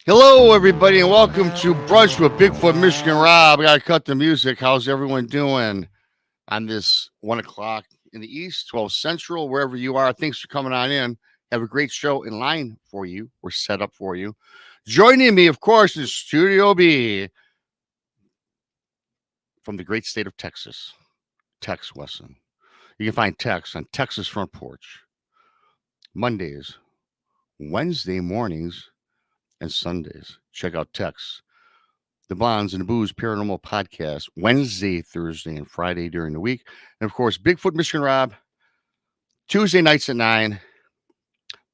Hello, everybody, and welcome to Brunch with Bigfoot, Michigan Rob. I got to cut the music. How's everyone doing on this 1 o'clock in the East, 12 Central, wherever you are? Thanks for coming on in. Have a great show in line for you. We're set up for you. Joining me, of course, is Studio B from the great state of Texas, Tex Wesson. You can find Tex on Texas Front Porch Mondays, Wednesday mornings, and Sundays. Check out Tex, the Bonds and the Booze Paranormal Podcast, Wednesday, Thursday, and Friday during the week. And of course, Bigfoot Michigan Rob, Tuesday nights at 9,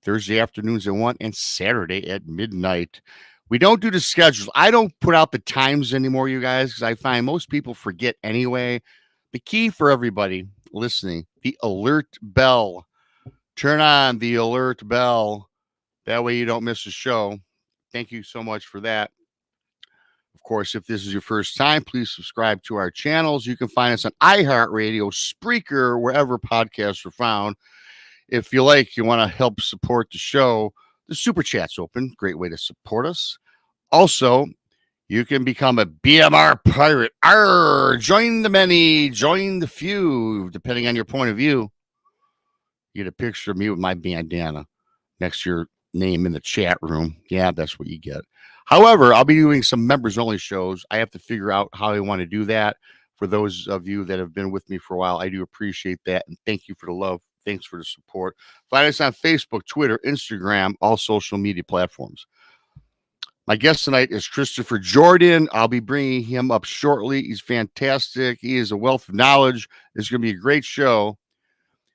Thursday afternoons at 1, and Saturday at midnight. We don't do the schedules. I don't put out the times anymore, you guys, because I find most people forget anyway. The key for everybody listening, the alert bell. Turn on the alert bell. That way you don't miss a show. Thank you so much for that. Of course, if this is your first time, please subscribe to our channels. You can find us on iHeartRadio, Spreaker, wherever podcasts are found. If you like, you want to help support the show, the Super Chat's open. Great way to support us. Also, you can become a BMR pirate. Arr! Join the many, join the few, depending on your point of view. You get a picture of me with my bandana next to your name in the chat room. Yeah, that's what you get. However, I'll be doing some members only shows. I have to figure out how I want to do that. For those of you that have been with me for a while, I do appreciate that. And thank you for the love. Thanks for the support. Find us on Facebook, Twitter, Instagram, all social media platforms. My guest tonight is Christopher Jordan. I'll be bringing him up shortly. He's fantastic. He is a wealth of knowledge. It's going to be a great show.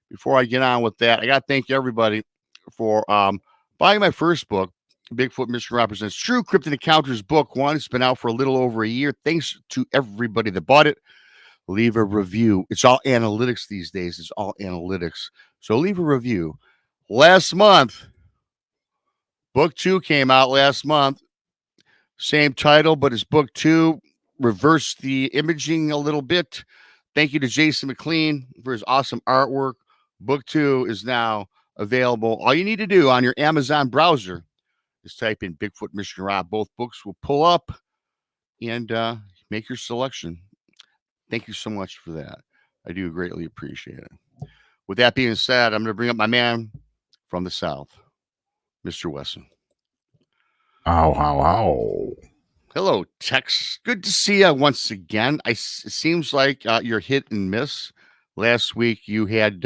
Before I get on with that, I got to thank everybody for buying my first book, Bigfoot Michigan Rob Presents True Cryptid Encounters Book 1. It's been out for a little over a year. Thanks to everybody that bought it. Leave a review. It's all analytics these days. It's all analytics. So leave a review. Last month, book 2 came out last month. Same title, but it's book 2. Reversed the imaging a little bit. Thank you to Jason McLean for his awesome artwork. Book 2 is now available. All you need to do on your Amazon browser is type in Bigfoot Michigan Rob. Both books will pull up and make your selection. Thank you so much for that. I do greatly appreciate it. With that being said, I'm going to bring up my man from the South, Mr. Wesson. Ow. Hello, Tex. Good to see you once again. It seems like you're hit and miss. Last week you had...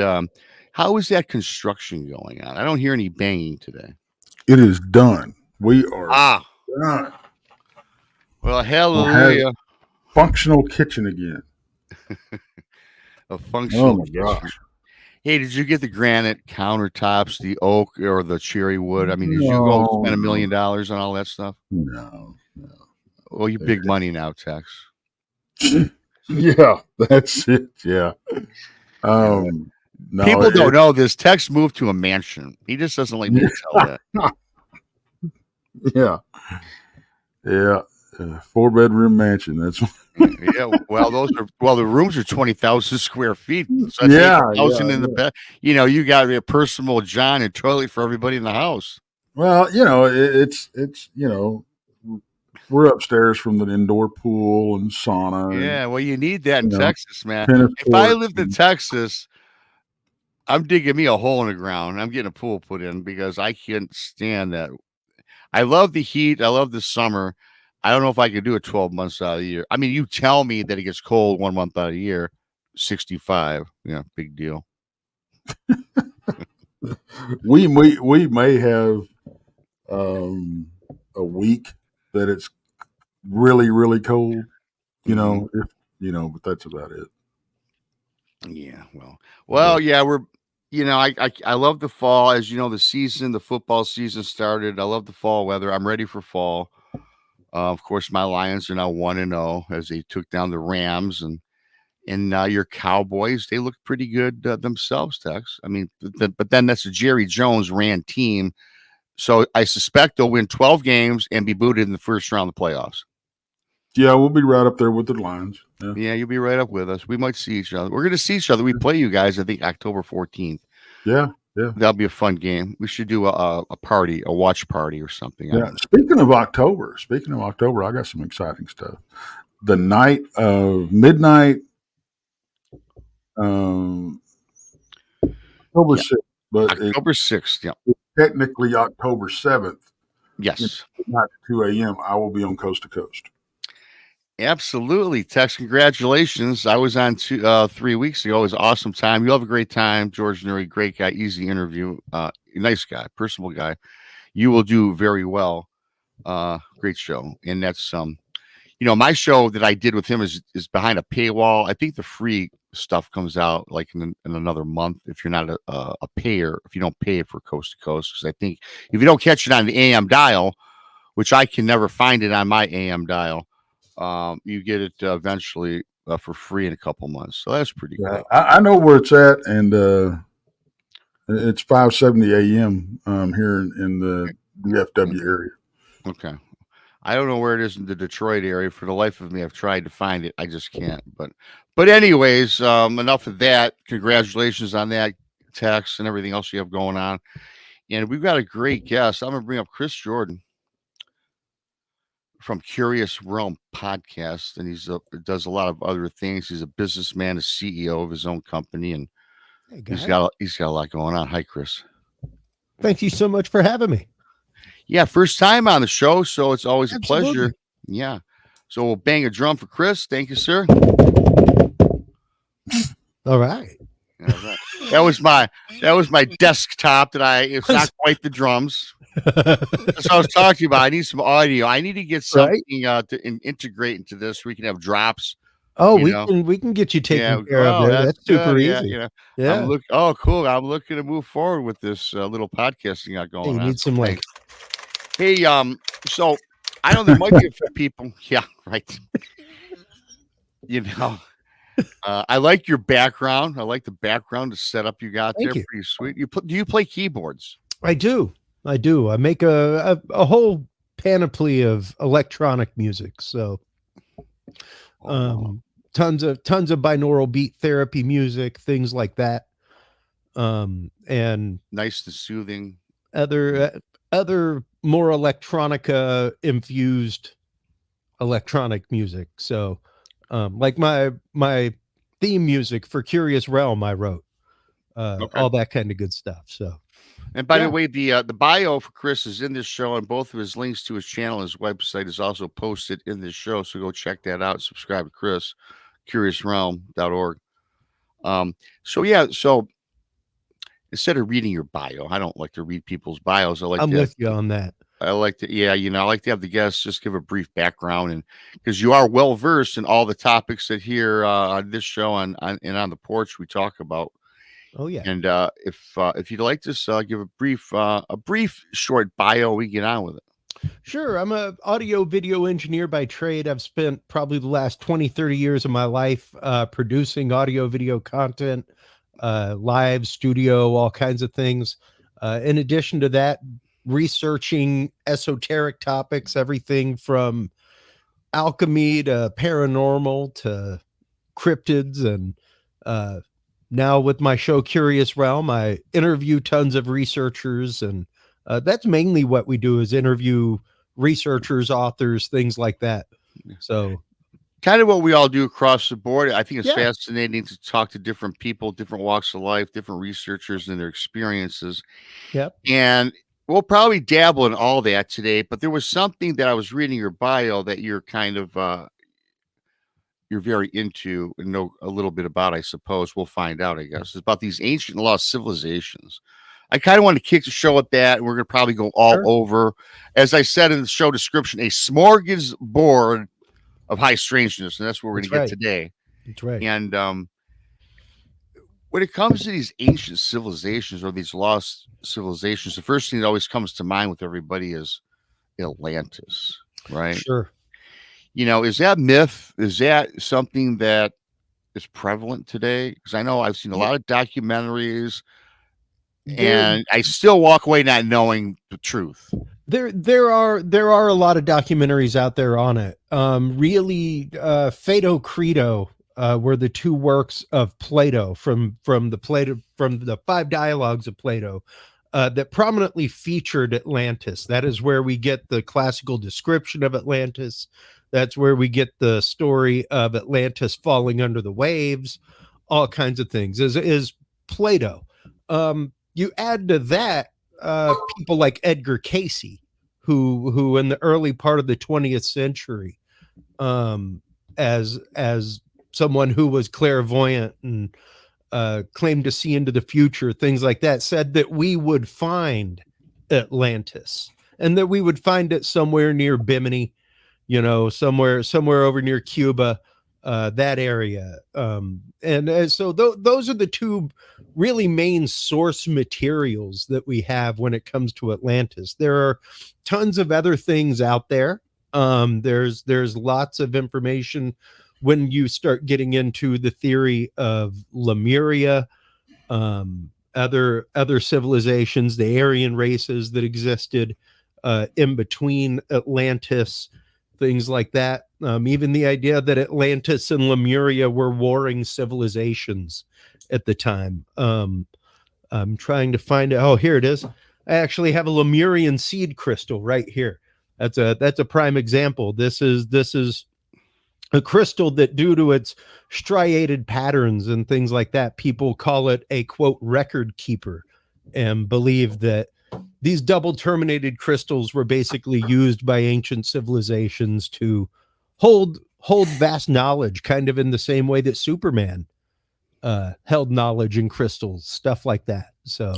how is that construction going on? I don't hear any banging today. It is done. We are done. Well, hallelujah. Functional kitchen again. A functional my kitchen. gosh. Hey, did you get the granite countertops, the oak, or the cherry wood? I mean, did you go spend $1 million on all that stuff? No. Well, you big money now, Tex. Yeah, that's it. Yeah. No, people don't know this. Tex moved to a mansion. He just doesn't like me to tell that. Yeah. 4-bedroom mansion. That's yeah. Well, the rooms are 20,000 square feet. So that's 8,000 in the bed. You know, you got a personal John and toilet for everybody in the house. Well, it's we're upstairs from the indoor pool and sauna. Yeah. Well, you need that in Texas, man. If court. I lived in Texas, I'm digging me a hole in the ground. I'm getting a pool put in because I can't stand that. I love the heat. I love the summer. I don't know if I could do it 12 months out of the year. I mean, you tell me that it gets cold 1 month out of the year, 65. Yeah, big deal. we may have a week that it's really, really cold, but that's about it. Yeah, well, yeah, we're, I love the fall. As you know, the football season started. I love the fall weather. I'm ready for fall. Of course, my Lions are now 1-0 as they took down the Rams, and your Cowboys, they look pretty good themselves, Tex. I mean, but then that's a Jerry Jones ran team, so I suspect they'll win 12 games and be booted in the first round of the playoffs. Yeah, we'll be right up there with the Lions. Yeah, you'll be right up with us. We might see each other. We're going to see each other. We play you guys, I think, October 14th. Yeah. Yeah. That'll be a fun game. We should do a party, a watch party or something. I Yeah. don't know. Speaking of October, I got some exciting stuff. The night of midnight, um, October Yeah. 6th, but October 6th. Yeah. it's technically October 7th. Yes. Not 2 a.m. I will be on Coast to Coast. Absolutely. Tex, congratulations. I was on 3 weeks ago. It was an awesome time. You'll have a great time. George Nuri, great guy, easy interview. Nice guy, personable guy. You will do very well. Great show. And that's my show that I did with him is behind a paywall. I think the free stuff comes out like in another month if you're not a payer, if you don't pay for Coast to Coast. Because I think if you don't catch it on the AM dial, which I can never find it on my AM dial, you get it eventually for free in a couple months. So that's pretty Yeah, cool. I know where it's at, and it's 5:70 a.m. Here in the DFW area. Okay. I don't know where it is in the Detroit area. For the life of me, I've tried to find it. I just can't. But anyways, enough of that. Congratulations on that, Tex, and everything else you have going on. And we've got a great guest. I'm going to bring up Chris Jordan from Curious Realm podcast, and does a lot of other things. He's a businessman, a CEO of his own company, and he's got a lot going on. Hi, Chris. Thank you so much for having me. Yeah, first time on the show, so it's always Absolutely. a pleasure. Yeah. So we'll bang a drum for Chris. Thank you, sir. All right. That was my desktop it's not quite the drums. That's what I was talking to you about. I need some audio. I need to get something to integrate into this. We can have drops. Oh, we can get you taken care of there. That's super easy. Yeah. Cool. I'm looking to move forward with this little podcasting got going on. You need some like. Hey, so I know there might be a few people. Yeah, right. I like your background. I like the background, the setup you got there. Pretty sweet. Do you play keyboards? I do. I make a whole panoply of electronic music. So, tons of binaural beat therapy music, things like that. And nice to soothing. Other more electronica infused electronic music. So, like my theme music for Curious Realm, I wrote all that kind of good stuff. So. And by the way, the bio for Chris is in this show, and both of his links to his channel, his website is also posted in this show. So go check that out. Subscribe to Chris, curiousrealm.org. So instead of reading your bio, I don't like to read people's bios. I'm with you on that. I like to, I like to have the guests just give a brief background, and because you are well versed in all the topics that here on this show and on the porch we talk about. Oh yeah. And if you'd like to give a brief short bio, we get on with it. Sure. I'm a audio video engineer by trade. I've spent probably the last 20-30 years of my life producing audio video content, live studio, all kinds of things. In addition to that, researching esoteric topics, everything from alchemy to paranormal to cryptids. And now with my show Curious Realm, I interview tons of researchers, and that's mainly what we do, is interview researchers, authors, things like that. So kind of what we all do across the board. I think it's fascinating to talk to different people, different walks of life, different researchers and their experiences. Yep. And we'll probably dabble in all that today, but there was something that I was reading your bio that you're kind of you're very into and know a little bit about, I suppose. We'll find out, I guess. It's about these ancient lost civilizations. I kind of want to kick the show at that, and we're going to probably go all over. As I said in the show description, a smorgasbord of high strangeness, and that's what we're going to get today. That's right. And when it comes to these ancient civilizations or these lost civilizations, the first thing that always comes to mind with everybody is Atlantis, right? Sure. Is that myth? Is that something that is prevalent today? Because I know I've seen a lot of documentaries, and I still walk away not knowing the truth. There are a lot of documentaries out there on it. Really, Fado Credo were the two works of Plato from the five dialogues of Plato that prominently featured Atlantis. That is where we get the classical description of Atlantis. That's where we get the story of Atlantis falling under the waves, all kinds of things. Is Plato. You add to that people like Edgar Cayce, who in the early part of the 20th century, as someone who was clairvoyant and claimed to see into the future, things like that, said that we would find Atlantis and that we would find it somewhere near Bimini, somewhere over near Cuba, that area. And so those are the two really main source materials that we have when it comes to Atlantis. There are tons of other things out there. There's lots of information when you start getting into the theory of Lemuria, other civilizations, the Aryan races that existed in between Atlantis, things like that. Even the idea that Atlantis and Lemuria were warring civilizations at the time. I'm trying to find it. Oh, here it is. I actually have a Lemurian seed crystal right here. That's a prime example. This is a crystal that, due to its striated patterns and things like that, people call it a, quote, record keeper, and believe that these double terminated crystals were basically used by ancient civilizations to hold vast knowledge, kind of in the same way that Superman held knowledge in crystals, stuff like that. So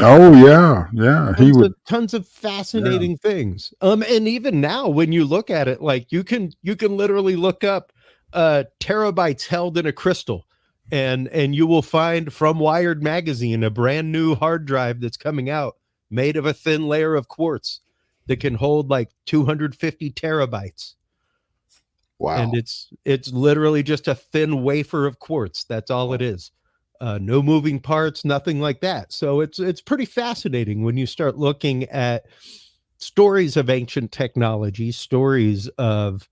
tons of fascinating things. And even now, when you look at it, like you can literally look up terabytes held in a crystal, and you will find from Wired magazine a brand new hard drive that's coming out made of a thin layer of quartz that can hold like 250 terabytes. Wow. And it's literally just a thin wafer of quartz. That's all it is. No moving parts, nothing like that. So it's pretty fascinating when you start looking at stories of ancient technology, stories of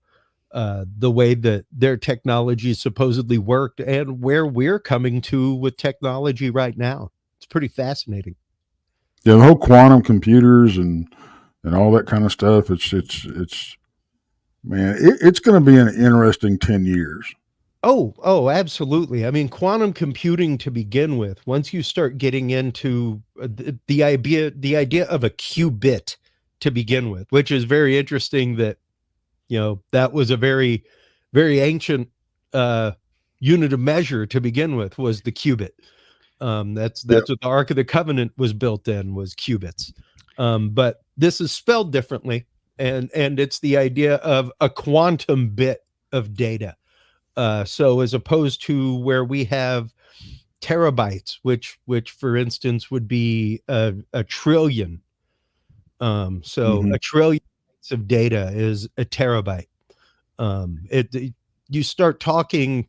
the way that their technology supposedly worked, and where we're coming to with technology right now. It's pretty fascinating. Yeah, the whole quantum computers and all that kind of stuff. It's man, it's going to be an interesting 10 years. Oh, absolutely. I mean, quantum computing to begin with, once you start getting into the idea of a qubit to begin with, which is very interesting that, that was a very, very ancient unit of measure to begin with, was the qubit. That's what the Ark of the Covenant was built in, was qubits. But this is spelled differently, and it's the idea of a quantum bit of data. So as opposed to where we have terabytes, which for instance would be a trillion. A trillion bytes of data is a terabyte. You start talking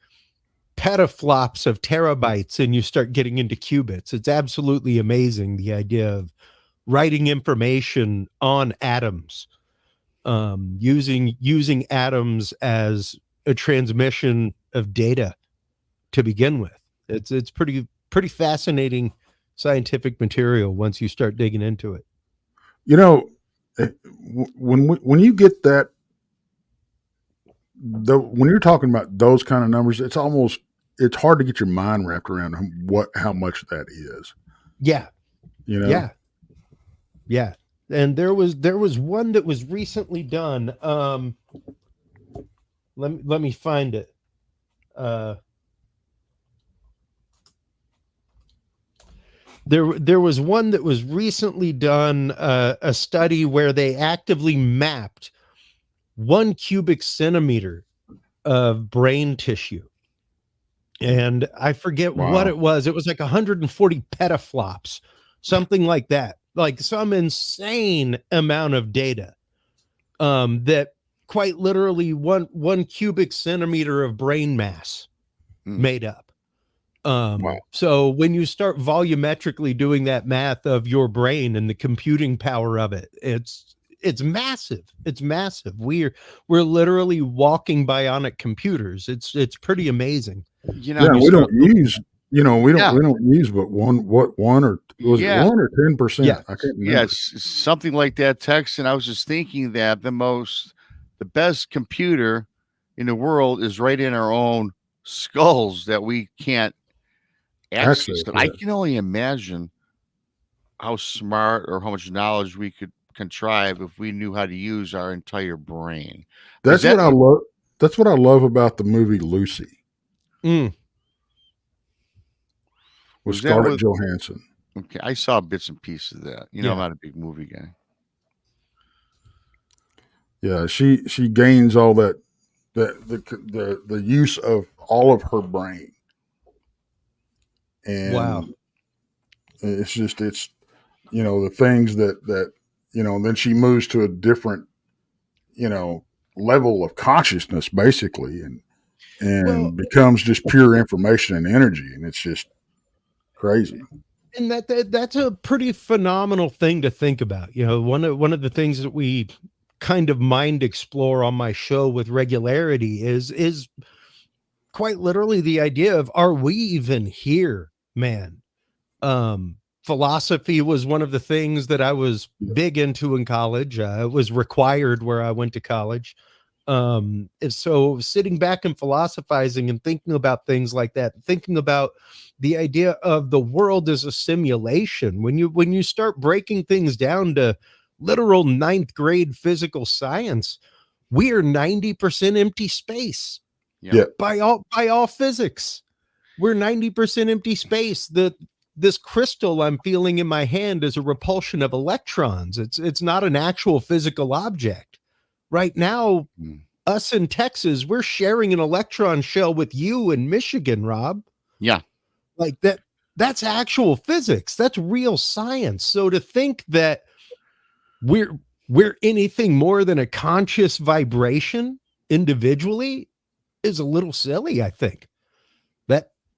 petaflops of terabytes and you start getting into qubits. It's absolutely amazing, the idea of writing information on atoms, using atoms as a transmission of data to begin with. It's pretty fascinating scientific material once you start digging into it. When you get that, when you're talking about those kind of numbers, it's hard to get your mind wrapped around how much that is. Yeah. Yeah. And there was one that was recently done. Let me find it. There was one that was recently done, a study where they actively mapped 1 cubic centimeter of brain tissue. And I forget what it was. It was like 140 petaflops, something like that, like some insane amount of data, that quite literally one cubic centimeter of brain mass made up. So when you start volumetrically doing that math of your brain and the computing power of it, it's massive. It's massive. We're literally walking bionic computers. It's pretty amazing. You know, Yeah, you we start don't use, we Yeah. don't use but one or was it Yeah. 1 or 10%? Yeah. I can't Yeah, remember. it's something like that text, and I was just thinking that the best computer in the world is right in our own skulls that we can't access Access, it. I yeah. can only imagine how smart or how much knowledge we could contrive if we knew how to use our entire brain. Is That's that what I love. That's what I love about the movie Lucy Mm. with was that Scarlett with Johansson. okay, I saw bits and pieces of that. You know, I'm Yeah. not a big movie guy. Yeah, she gains all that the use of all of her brain, Wow. and it's the things that then she moves to a different level of consciousness basically, and Well, becomes just pure information and energy, and it's just crazy. and that's a pretty phenomenal thing to think about. One of the things that we kind of mind explore on my show with regularity is quite literally the idea of, are we even here, man? Philosophy was one of the things that I was big into in college. It was required where I went to college. And so sitting back and philosophizing and thinking about things like that, thinking about the idea of the world as a simulation, when you start breaking things down to literal ninth grade physical science, we are 90% empty space. Yeah. By all physics, we're 90% empty space. This crystal I'm feeling in my hand is a repulsion of electrons. It's not an actual physical object. Right now, us in Texas, we're sharing an electron shell with you in Michigan, Rob. Yeah. Like that's actual physics. That's real science. So to think that we're anything more than a conscious vibration individually is a little silly, I think.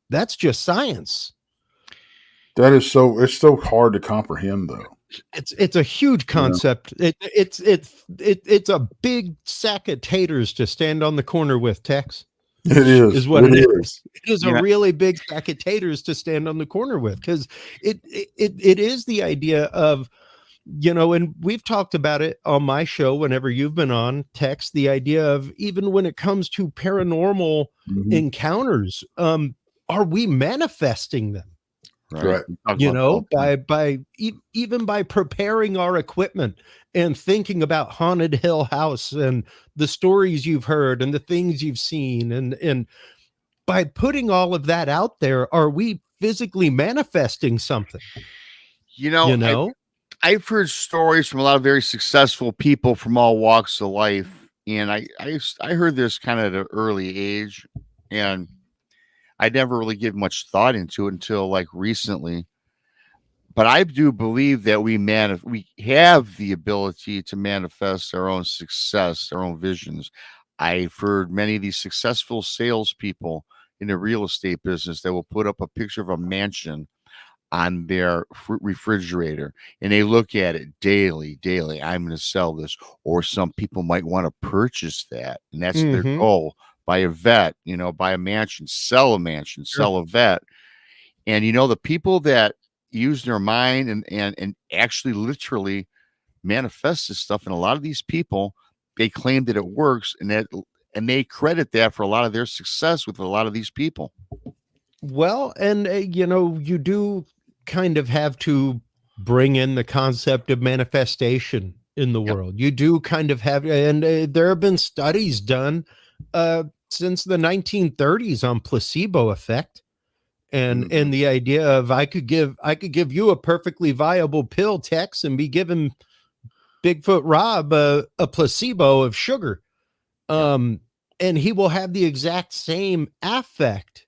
That's just science. It's so hard to comprehend though. It's a huge concept. Yeah. It's a big sack of taters to stand on the corner with, Tex. It is what it is. It is a really big sack of taters to stand on the corner with, because it is the idea of, and we've talked about it on my show whenever you've been on, Tex, the idea of, even when it comes to paranormal encounters, are we manifesting them? Right. Even by preparing our equipment and thinking about Haunted Hill House and the stories you've heard and the things you've seen, and by putting all of that out there, are we physically manifesting something? I've heard stories from a lot of very successful people from all walks of life, and I heard this kind of at an early age, and I never really give much thought into it until like recently. But I do believe that we have the ability to manifest our own success, our own visions. I've heard many of these successful salespeople in the real estate business that will put up a picture of a mansion on their refrigerator, and they look at it daily. I'm going to sell this, or some people might want to purchase that, and that's their goal. Buy a vet, buy a mansion, sell a mansion, sell a vet. And the people that use their mind and actually literally manifest this stuff, and a lot of these people, they claim that it works, and they credit that for a lot of their success with a lot of these people. Well, and you do kind of have to bring in the concept of manifestation in the world. You do kind of have, and there have been studies done since the 1930s on placebo effect, and the idea of I could give you a perfectly viable pill, Tex, and be giving Bigfoot Rob a placebo of sugar, and he will have the exact same affect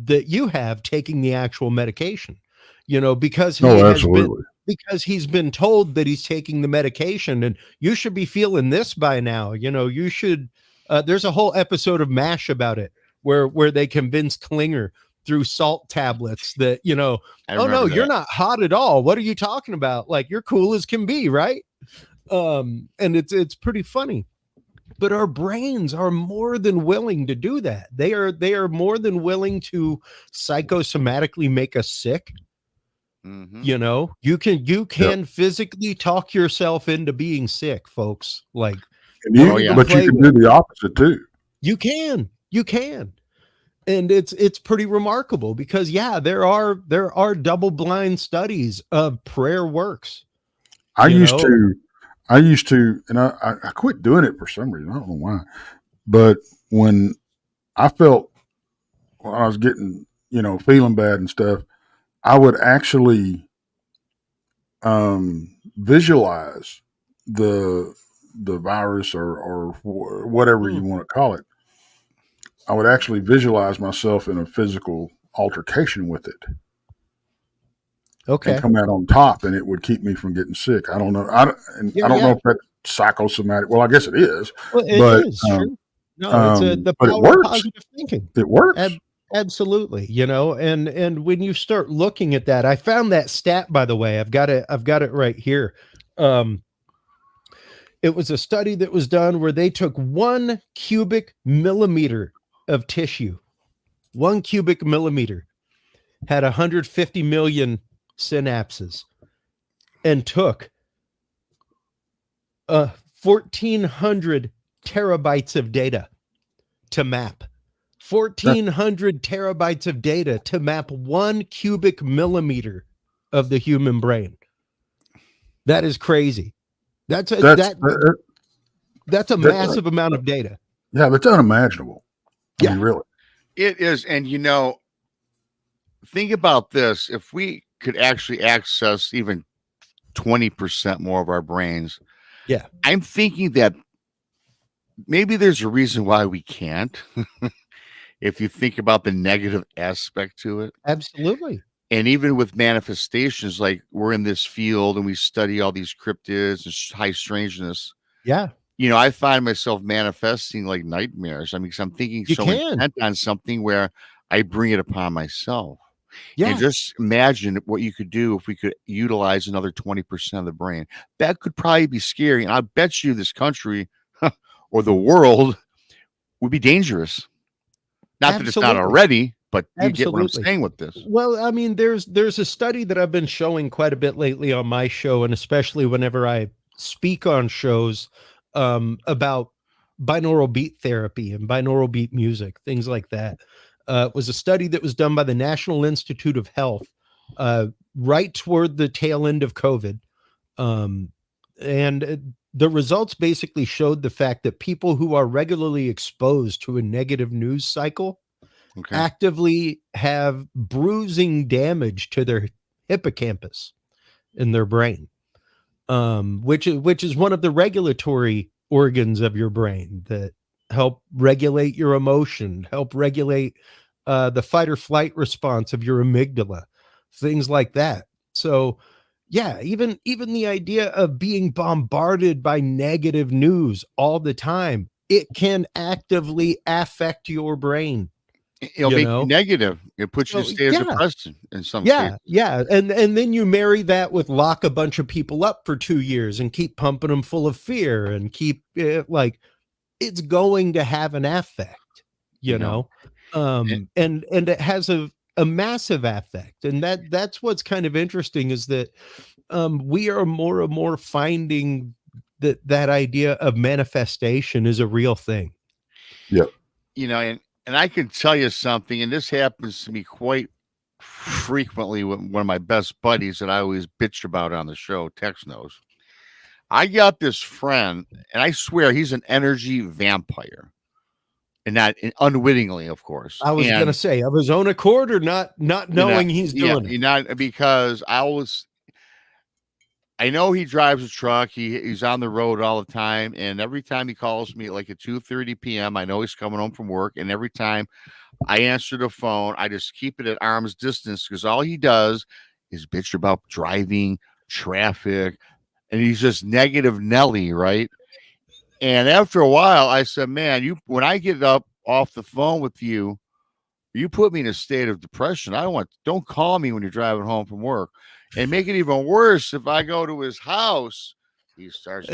that you have taking the actual medication, because he's been told that he's taking the medication, and you should be feeling this by now. You should. There's a whole episode of MASH about it, where they convince Klinger through salt tablets that, oh no, you're not hot at all. What are you talking about? Like, you're cool as can be, right? And it's pretty funny. but our brains are more than willing to do that. They are more than willing to psychosomatically make us sick. Mhm. You know, you can physically talk yourself into being sick, folks. Like, And don't Oh, even yeah. but you play can with do the opposite too. You can. And it's pretty remarkable because there are double blind studies of prayer works. I You used know? to, and I quit doing it for some reason. I don't know why, but when I felt when I was getting, feeling bad and stuff, I would actually visualize the virus or whatever you want to call it. I would actually visualize myself in a physical altercation with it and Okay. come out on top, and it would keep me from getting sick. I don't know. I don't know if that's psychosomatic. Well, I guess it is, Well, it but is sure. No, it's the but it power of works. positive thinking. It works. Absolutely. And when you start looking at that, I found that stat, by the way. I've got it right here. It was a study that was done where they took 1 cubic millimeter of tissue. 1 cubic millimeter had 150 million synapses and took 1,400 terabytes of data to map. 1,400 terabytes of data to map 1 cubic millimeter of the human brain. That is crazy. That's a massive amount of data. Yeah, that's unimaginable. I mean, Yeah. really. It is. And, think about this. If we could actually access even 20% more of our brains, Yeah. I'm thinking that maybe there's a reason why we can't. If you think about the negative aspect to it. Absolutely. And even with manifestations, like we're in this field and we study all these cryptids and high strangeness. Yeah. I find myself manifesting like nightmares. I mean, because I'm thinking You so can. intent on something where I bring it upon myself. Yeah. And just imagine what you could do if we could utilize another 20% of the brain. That could probably be scary. And I bet you this country or the world would be dangerous. Not that it's not Absolutely. already, but you get what I'm Absolutely. saying with this. Well, I mean, there's a study that I've been showing quite a bit lately on my show, and especially whenever I speak on shows about binaural beat therapy and binaural beat music, things like that. It was a study that was done by the National Institute of Health right toward the tail end of COVID. And the results basically showed the fact that people who are regularly exposed to a negative news cycle actively have bruising damage to their hippocampus in their brain, which is one of the regulatory organs of your brain that help regulate your emotion, help regulate the fight or flight response of your amygdala, things like that. So yeah, even the idea of being bombarded by negative news all the time, it can actively affect your brain. It'll make you negative. It puts you in a state of depression in some cases. Yeah. And then you marry that with lock a bunch of people up for 2 years and keep pumping them full of fear and keep it's going to have an affect, and it has a massive affect. And that's what's kind of interesting is that we are more and more finding that idea of manifestation is a real thing. Yeah. And I can tell you something, and this happens to me quite frequently with one of my best buddies that I always bitch about on the show, Tex knows. I got this friend, and I swear he's an energy vampire. And not unwittingly, of course. I was going to say, of his own accord or not knowing he's doing it. Not because I know he drives a truck. He's on the road all the time. And every time he calls me like at 2:30 p.m., I know he's coming home from work. And every time I answer the phone, I just keep it at arm's distance because all he does is bitch about driving, traffic, and he's just negative Nelly, right? And after a while, I said, man, when I get up off the phone with you, you put me in a state of depression. Don't call me when you're driving home from work. And make it even worse, if I go to his house, he starts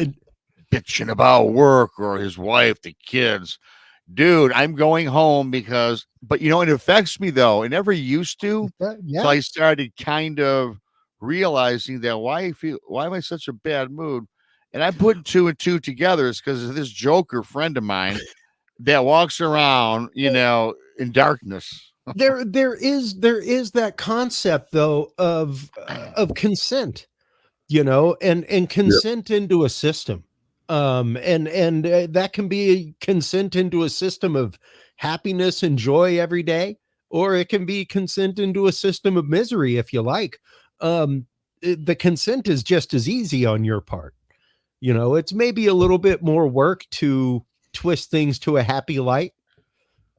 bitching about work or his wife, the kids. Dude, I'm going home because, but it affects me though. It never used to. So Yeah. I started kind of realizing that why am I such a bad mood? And I put two and two together. It's because of this Joker friend of mine that walks around, in darkness. There is that concept though of consent, and Yeah. consent into a system. And that can be a consent into a system of happiness and joy every day, or it can be consent into a system of misery if you like. The consent is just as easy on your part. It's maybe a little bit more work to twist things to a happy light,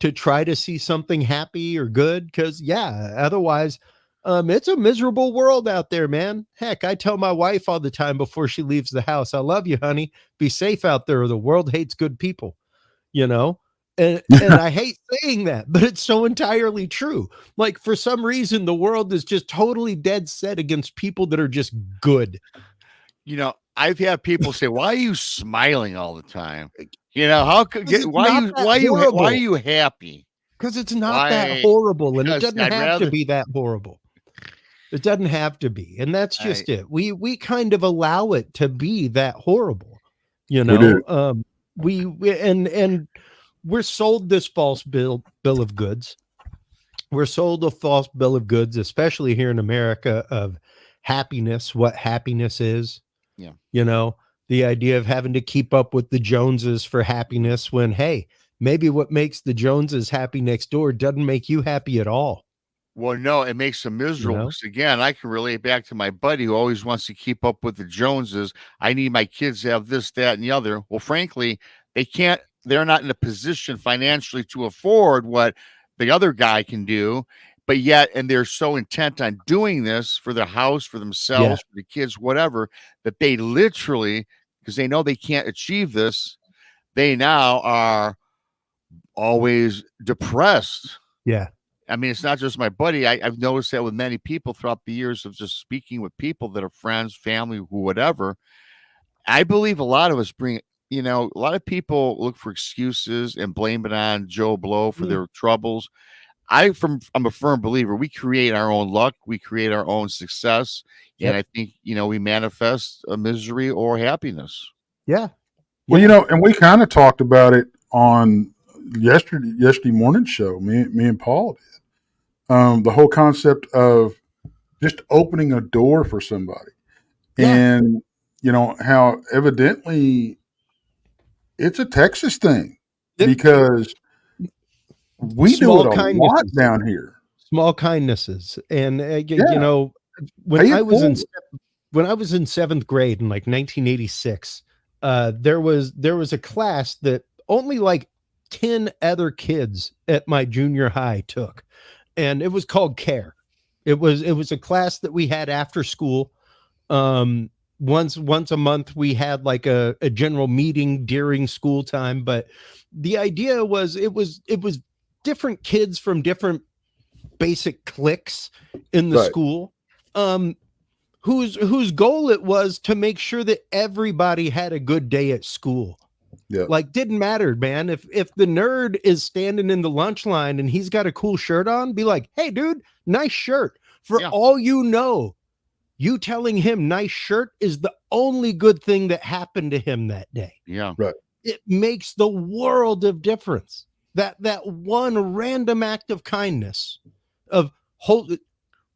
to try to see something happy or good, because otherwise it's a miserable world out there, man. Heck, I tell my wife all the time before she leaves the house, I love you, honey, be safe out there, the world hates good people, and I hate saying that, but it's so entirely true. Like, for some reason the world is just totally dead set against people that are just good. I've had people say, "Why are you smiling all the time?" How could Because get it's why not you that why are horrible. you happy? Because it's not that Why? horrible, and it Because doesn't I'd have to rather be that horrible. It doesn't have to be, and that's I just it. We kind of allow it to be that horrible, We do. and we're sold this false bill of goods. We're sold a false bill of goods, especially here in America, of happiness, what happiness is. yeah. The idea of having to keep up with the Joneses for happiness, when, hey, maybe what makes the Joneses happy next door doesn't make you happy at all. Well, no, it makes them miserable. know? Because again, I can relate back to my buddy who always wants to keep up with the Joneses. I need my kids to have this, that, and the other. Well, frankly, they can't. They're not in a position financially to afford what the other guy can do. But yet, and they're so intent on doing this for their house, for Yeah. themselves, for the kids, whatever, that they literally, because they know they can't achieve this, they now are always depressed. Yeah. I mean, it's not just my buddy. I've noticed that with many people throughout the years of just speaking with people that are friends, family, who, whatever. I believe a lot of us bring, a lot of people look for excuses and blame it on Joe Blow for their troubles. I'm a firm believer. We create our own luck. We create our own success. And I Yep. think, we manifest a misery or happiness. Yeah. Well, and we kind of talked about it on yesterday morning show. Me and Paul did. The whole concept of just opening a door for somebody, and how evidently it's a Texas thing, because we do it a lot down here. Small kindnesses, and Yeah. when Pay I it was in forward. when I was in 7th grade in like 1986, there was a class that only like 10 other kids at my junior high took, and it was called CARE. It was a class that we had after school. Once a month we had like a general meeting during school time, but the idea was it was different kids from different basic cliques in the Right. school, whose goal it was to make sure that everybody had a good day at school. Yeah. Like, didn't matter, man. If the nerd is standing in the lunch line and he's got a cool shirt on, be like, hey dude, nice shirt. For all you know, you telling him nice shirt is the only good thing that happened to him that day. Yeah. Right. It makes the world of difference. That one random act of kindness, of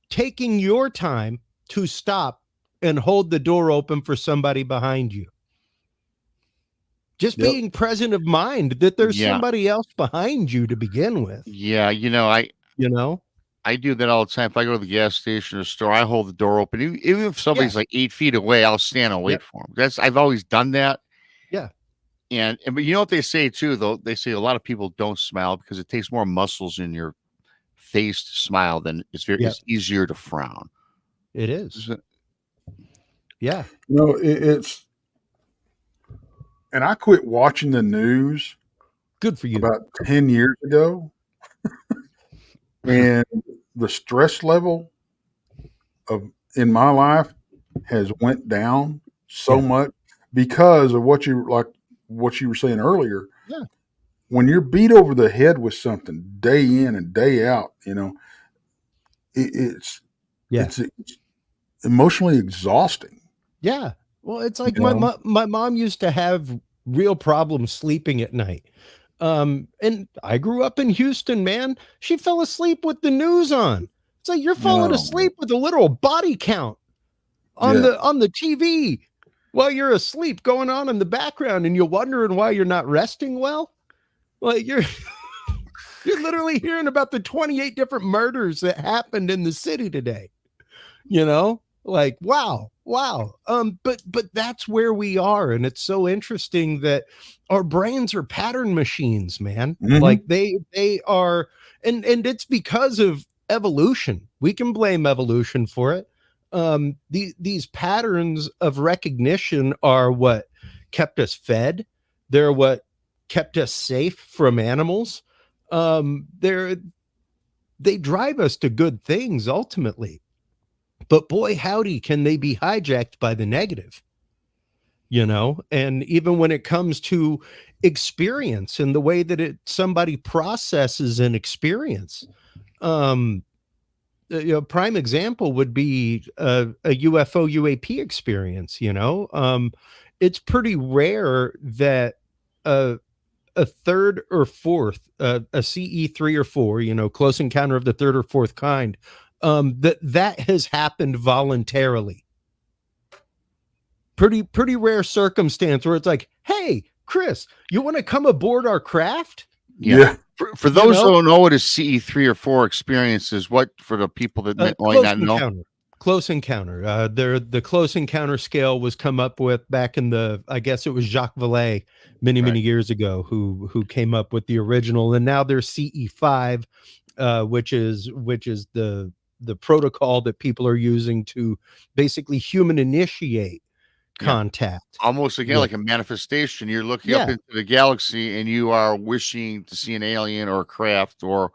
taking your time to stop and hold the door open for somebody behind you. Just being present of mind that there's somebody else behind you to begin with. Yeah. I do that all the time. If I go to the gas station or store, I hold the door open. Even if somebody's like 8 feet away, I'll stand and wait for them. I've always done that. Yeah. But you know what they say too, though? They say a lot of people don't smile because it takes more muscles in your face to smile than it's easier to frown. It is. Yeah. It's, and I quit watching the news. Good for you. About 10 years ago. And the stress level in my life has went down so much because of what you were saying earlier. Yeah. When you're beat over the head with something day in and day out, it's emotionally exhausting. Yeah. Well, it's like You know? my mom used to have real problems sleeping at night. And I grew up in Houston, man. She fell asleep with the news on. It's like you're falling Oh, asleep with a literal body count on Yeah. the TV while you're asleep going on in the background, and you're wondering why you're not resting well. Like you're literally hearing about the 28 different murders that happened in the city today. Like wow. But that's where we are, and it's so interesting that our brains are pattern machines, man. Like they are, and it's because of evolution. We can blame evolution for it. These patterns of recognition are what kept us fed. They're what kept us safe from animals. They drive us to good things ultimately. But boy, howdy, can they be hijacked by the negative, and even when it comes to experience and the way that somebody processes an experience. Prime example would be a UFO UAP experience. It's pretty rare that a third or fourth, a CE3 or 4, close encounter of the third or fourth kind, that has happened voluntarily. Pretty rare circumstance where it's like, hey, Chris, you want to come aboard our craft? Yeah. For those who don't know what a CE3 or 4 experience is, what for the people that might not know? Close encounter. The close encounter scale was come up with back in I guess it was Jacques Vallée many years ago who came up with the original, and now there's CE5, which is the protocol that people are using to basically human initiate contact. Almost again like a manifestation. You're looking up into the galaxy and you are wishing to see an alien or a craft, or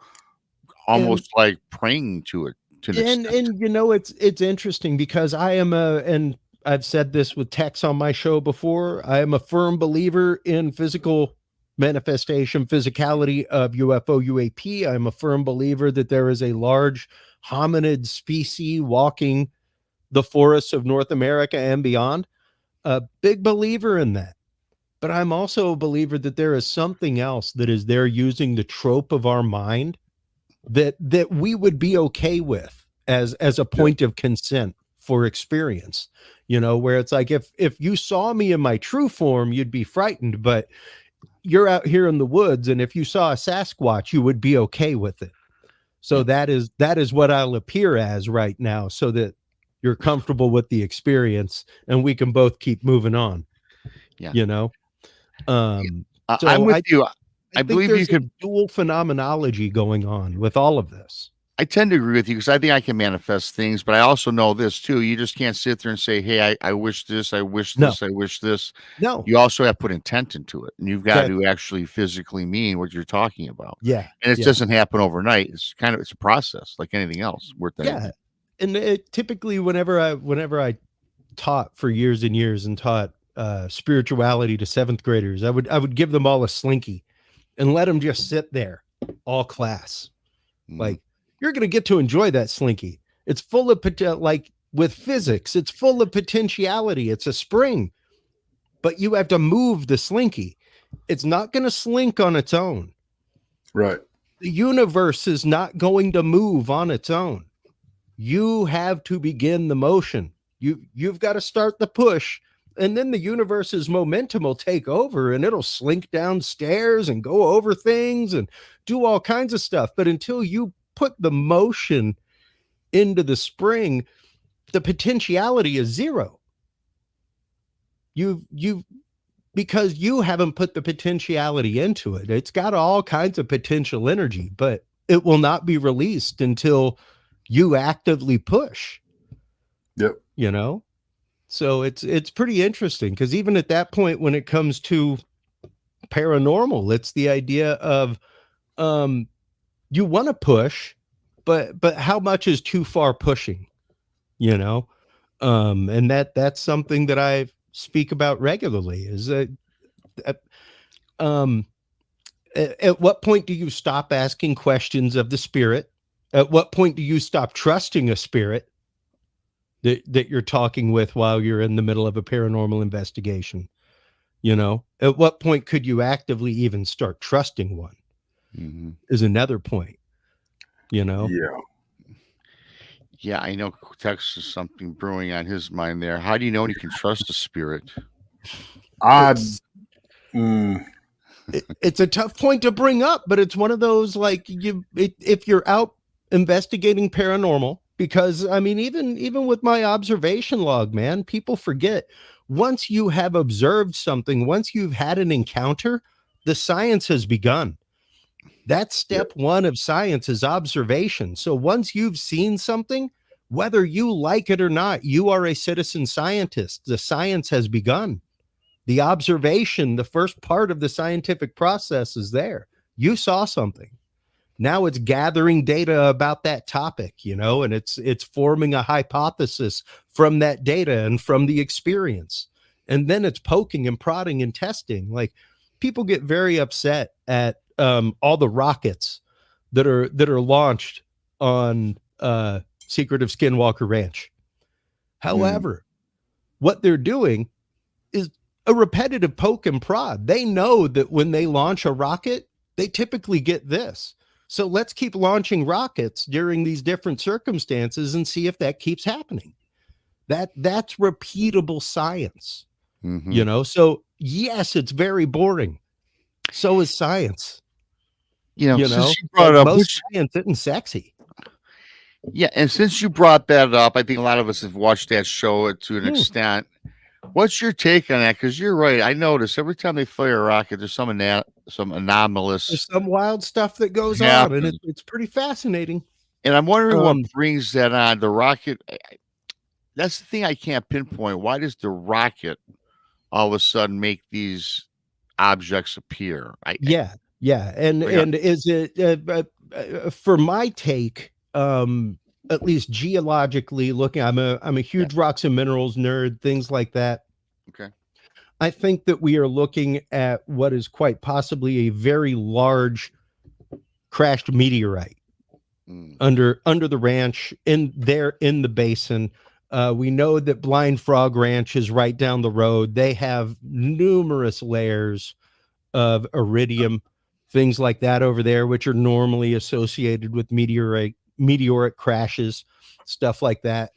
almost like praying to it. And it's interesting because I am and I've said this with Tex on my show before, I am a firm believer in physical manifestation, physicality of UFO UAP. I'm a firm believer that there is a large hominid species walking the forests of North America and beyond. A big believer in that. But I'm also a believer that there is something else that is there using the trope of our mind that we would be okay with as a point of consent for experience, where it's like, if you saw me in my true form, you'd be frightened, but you're out here in the woods, and if you saw a Sasquatch, you would be okay with it. So that is what I'll appear as right now, so that you're comfortable with the experience and we can both keep moving on. I'm with you. I believe you could dual phenomenology going on with all of this. I tend to agree with you because I think I can manifest things, but I also know this too. You just can't sit there and say, hey, I wish this, I wish this, I wish this. No. You also have to put intent into it, and you've got to actually physically mean what you're talking about. Yeah. And it doesn't happen overnight. It's a process like anything else. And typically whenever I taught for years and years and taught spirituality to 7th graders, I would give them all a slinky and let them just sit there all class. Like, you're going to get to enjoy that slinky. It's full of like with physics, it's full of potentiality. It's a spring, but you have to move the slinky. It's not going to slink on its own. Right. The universe is not going to move on its own. You have to begin the motion. You've got to start the push, and then the universe's momentum will take over, and it'll slink downstairs and go over things and do all kinds of stuff. But until you put the motion into the spring, the potentiality is zero. Because you haven't put the potentiality into it. It's got all kinds of potential energy, but it will not be released until you actively push. Yep. So it's pretty interesting, because even at that point, when it comes to paranormal, it's the idea of you want to push, but how much is too far pushing, and that's something that I've speak about regularly is at what point do you stop asking questions of the spirit? At what point do you stop trusting a spirit that you're talking with while you're in the middle of a paranormal investigation? You know, at what point could you actively even start trusting one? Mm-hmm. Is another point, you know? Yeah. Yeah, I know Tex is something brewing on his mind there. How do you know when you can trust a spirit? It's it's a tough point to bring up, but it's one of those, like, if you're out investigating paranormal, because I mean, even with my observation log, man, people forget, once you have observed something, once you've had an encounter, the science has begun. That's step one of science, is observation. So once you've seen something, whether you like it or not, you are a citizen scientist. The science has begun. The observation, the first part of the scientific process, is there. You saw something. Now it's gathering data about that topic, you know, and it's forming a hypothesis from that data and from the experience. And then it's poking and prodding and testing. Like, people get very upset at all the rockets that are launched on Secret of Skinwalker Ranch. However, what they're doing is a repetitive poke and prod. They know that when they launch a rocket, they typically get this. So let's keep launching rockets during these different circumstances and see if that keeps happening. That's repeatable science, you know? So yes, it's very boring. So is science. You know, You since know, you brought up most science isn't sexy. Yeah, and since you brought that up, I think a lot of us have watched that show to an extent. What's your take on that? Because you're right. I notice every time they fire a rocket, there's some anomalous. There's some wild stuff that goes happen. on, and it's pretty fascinating. And I'm wondering what brings that on. The rocket. That's the thing I can't pinpoint. Why does the rocket all of a sudden make these objects appear? Yeah. And is it for my take? At least geologically looking, I'm a huge rocks and minerals nerd, things like that. Okay. I think that we are looking at what is quite possibly a very large crashed meteorite under the ranch in the basin. We know that Blind Frog Ranch is right down the road. They have numerous layers of iridium, things like that over there, which are normally associated with meteoric crashes, stuff like that.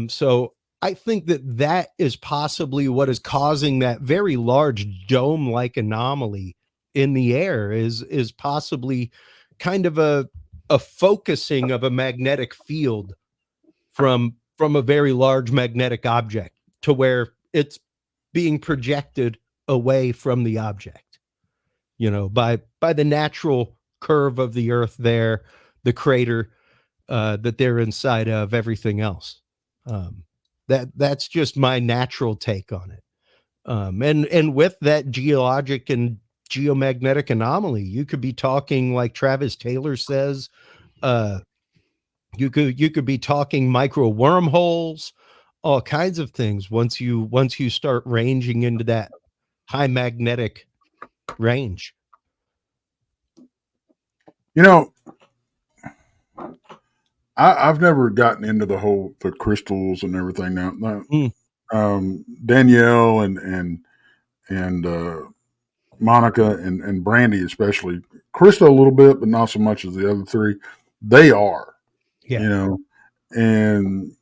So I think that is possibly what is causing that very large dome-like anomaly in the air, is possibly kind of a focusing of a magnetic field from a very large magnetic object to where it's being projected away from the object, you know, by the natural curve of the earth there, the crater that they're inside of, everything else. That's just my natural take on it. And with that geologic and geomagnetic anomaly, you could be talking, like Travis Taylor says, you could be talking micro wormholes, all kinds of things once you start ranging into that high magnetic range. You know, I've never gotten into the crystals and everything. Now, Danielle and Monica and Brandy especially, Krista a little bit, but not so much as the other three. They are, you know, and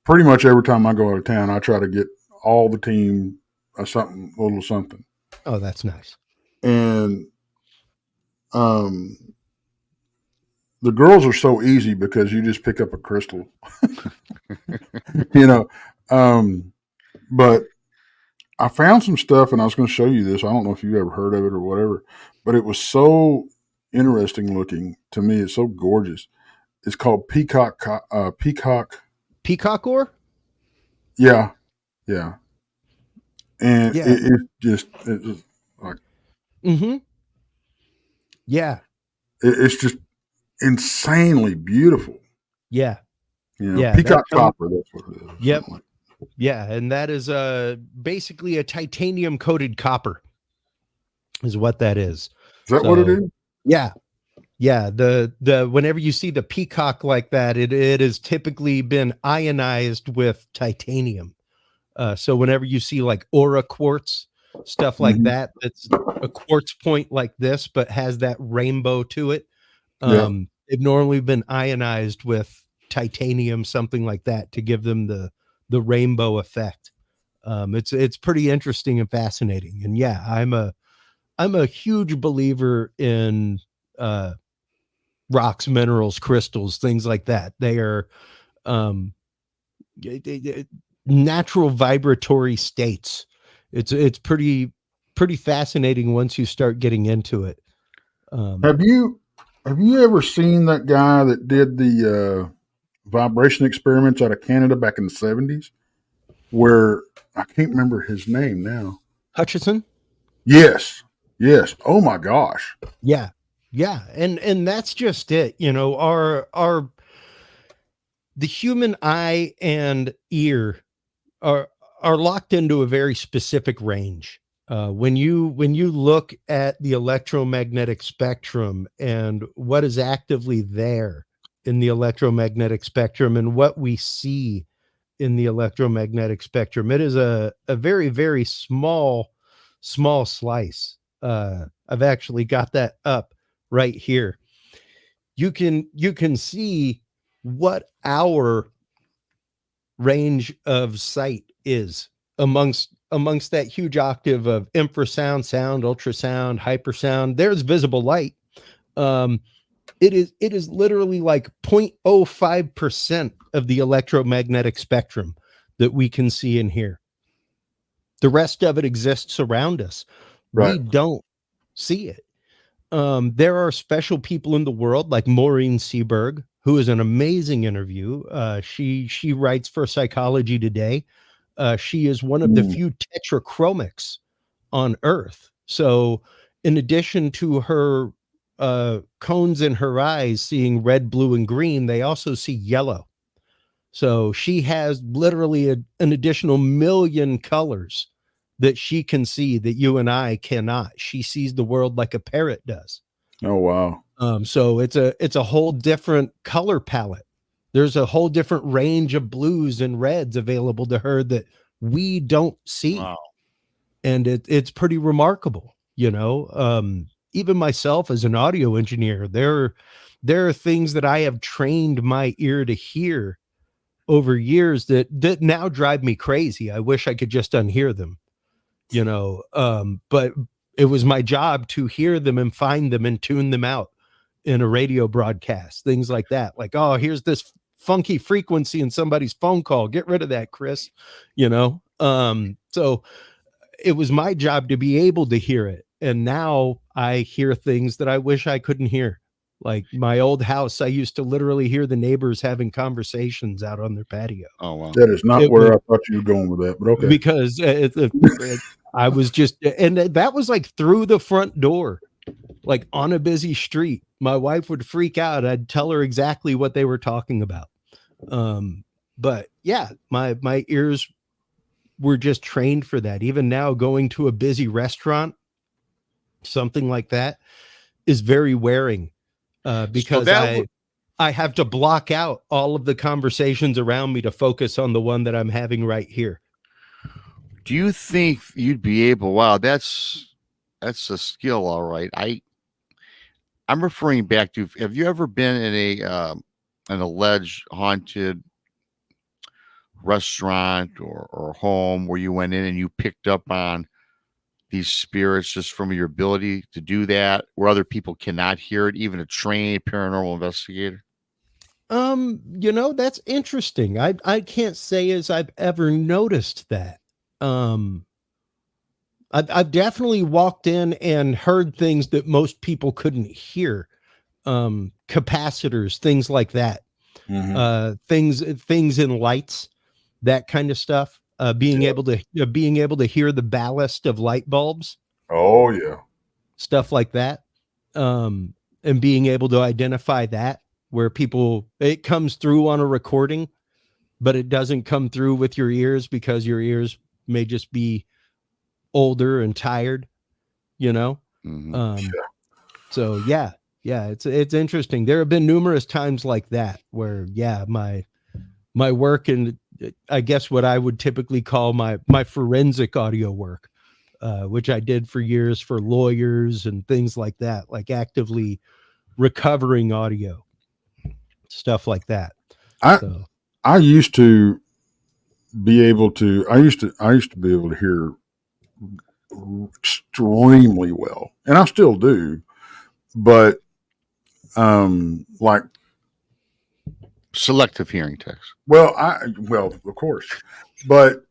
pretty much every time I go out of town, I try to get all the team a little something. Oh, that's nice. And the girls are so easy because you just pick up a crystal, you know. But I found some stuff, and I was going to show you this. I don't know if you ever heard of it or whatever, but it was so interesting looking to me. It's so gorgeous. It's called peacock ore. Yeah. And it's just like, it's just insanely beautiful. Yeah. You know, peacock copper. That's what it is. Yep. Yeah, and that is basically a titanium coated copper is what that is. Is that what it is? Yeah. Yeah, the whenever you see the peacock like that, it has typically been ionized with titanium. So whenever you see like aura quartz, stuff like Mhm. that, that's a quartz point like this, but has that rainbow to it. Yeah. They've normally been ionized with titanium, something like that, to give them the rainbow effect. It's pretty interesting and fascinating. And yeah, I'm a huge believer in rocks, minerals, crystals, things like that. They are um, natural vibratory states. It's pretty fascinating once you start getting into it. Have you ever seen that guy that did the vibration experiments out of Canada back in the 70s? Where I can't remember his name now. Hutchison? Yes. Yes. Oh my gosh. Yeah. Yeah. And that's just it. You know, our the human eye and ear are locked into a very specific range. When you look at the electromagnetic spectrum and what is actively there in the electromagnetic spectrum and what we see in the electromagnetic spectrum, it is a very, very small slice. I've actually got that up right here. You can see what our range of sight is amongst that huge octave of infrasound, sound, ultrasound, hypersound. There's visible light. Um, it is literally like 0.05% of the electromagnetic spectrum that we can see and hear. The rest of it exists around us. We Right. don't see it. There are special people in the world like Maureen Seberg, who is an amazing interview. She writes for Psychology Today. She is one of the Mm. few tetrachromics on Earth. So, in addition to her cones in her eyes seeing red, blue, and green, they also see yellow. So she has literally an additional million colors that she can see that you and I cannot. She sees the world like a parrot does. Oh wow. So it's a whole different color palette. There's a whole different range of blues and reds available to her that we don't see. Wow. And it's pretty remarkable, you know. Even myself as an audio engineer, there are things that I have trained my ear to hear over years that now drive me crazy. I wish I could just unhear them, you know. But it was my job to hear them and find them and tune them out in a radio broadcast, things like that. Like, oh, here's this funky frequency in somebody's phone call. Get rid of that, Chris, you know. So it was my job to be able to hear it. And now I hear things that I wish I couldn't hear. Like my old house, I used to literally hear the neighbors having conversations out on their patio. Oh wow. That is not It where was I thought you were going with that, but okay. because I was just, and that was like through the front door, like on a busy street. My wife would freak out. I'd tell her exactly what they were talking about. But yeah, my ears were just trained for that. Even now, going to a busy restaurant, something like that is very wearing, because I have to block out all of the conversations around me to focus on the one that I'm having right here. Do you think you'd be able? Wow, that's a skill, all right. I'm referring back to. Have you ever been in an alleged haunted restaurant or home where you went in and you picked up on these spirits just from your ability to do that, where other people cannot hear it, even a trained paranormal investigator? You know, that's interesting. I can't say as I've ever noticed that. I've definitely walked in and heard things that most people couldn't hear. Capacitors, things like that. Mhm. Things in lights, that kind of stuff. Being Yeah. able to hear the ballast of light bulbs, Oh yeah. stuff like that. And being able to identify that where it comes through on a recording but it doesn't come through with your ears because your ears may just be older and tired, you know? Mhm. So yeah, it's interesting. There have been numerous times like that where, my work, and I guess what I would typically call my forensic audio work, which I did for years for lawyers and things like that, like actively recovering audio, stuff like that. I So I used to be able to. I used to be able to hear extremely well, and I still do. But like, Selective hearing, Tex. well, of course, but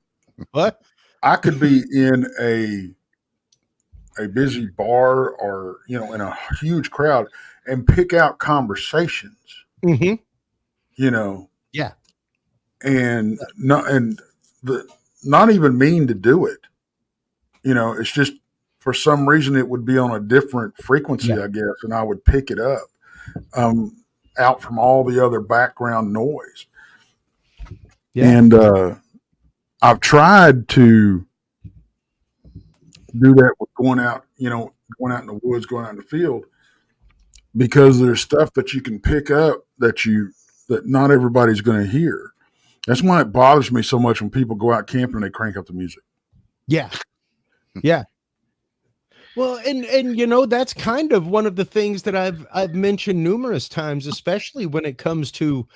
what? I could be in a busy bar or in a huge crowd and pick out conversations, Mm-hmm. you know, Yeah. and not even mean to do it. It's just for some reason it would be on a different frequency, Yeah. I guess, and I would pick it up out from all the other background noise. Yeah. And I've tried to do that with going out in the woods, going out in the field, because there's stuff that you can pick up that not everybody's going to hear. That's why it bothers me so much when people go out camping and they crank up the music. Yeah. Yeah. Well, and that's kind of one of the things that I've mentioned numerous times, especially when it comes to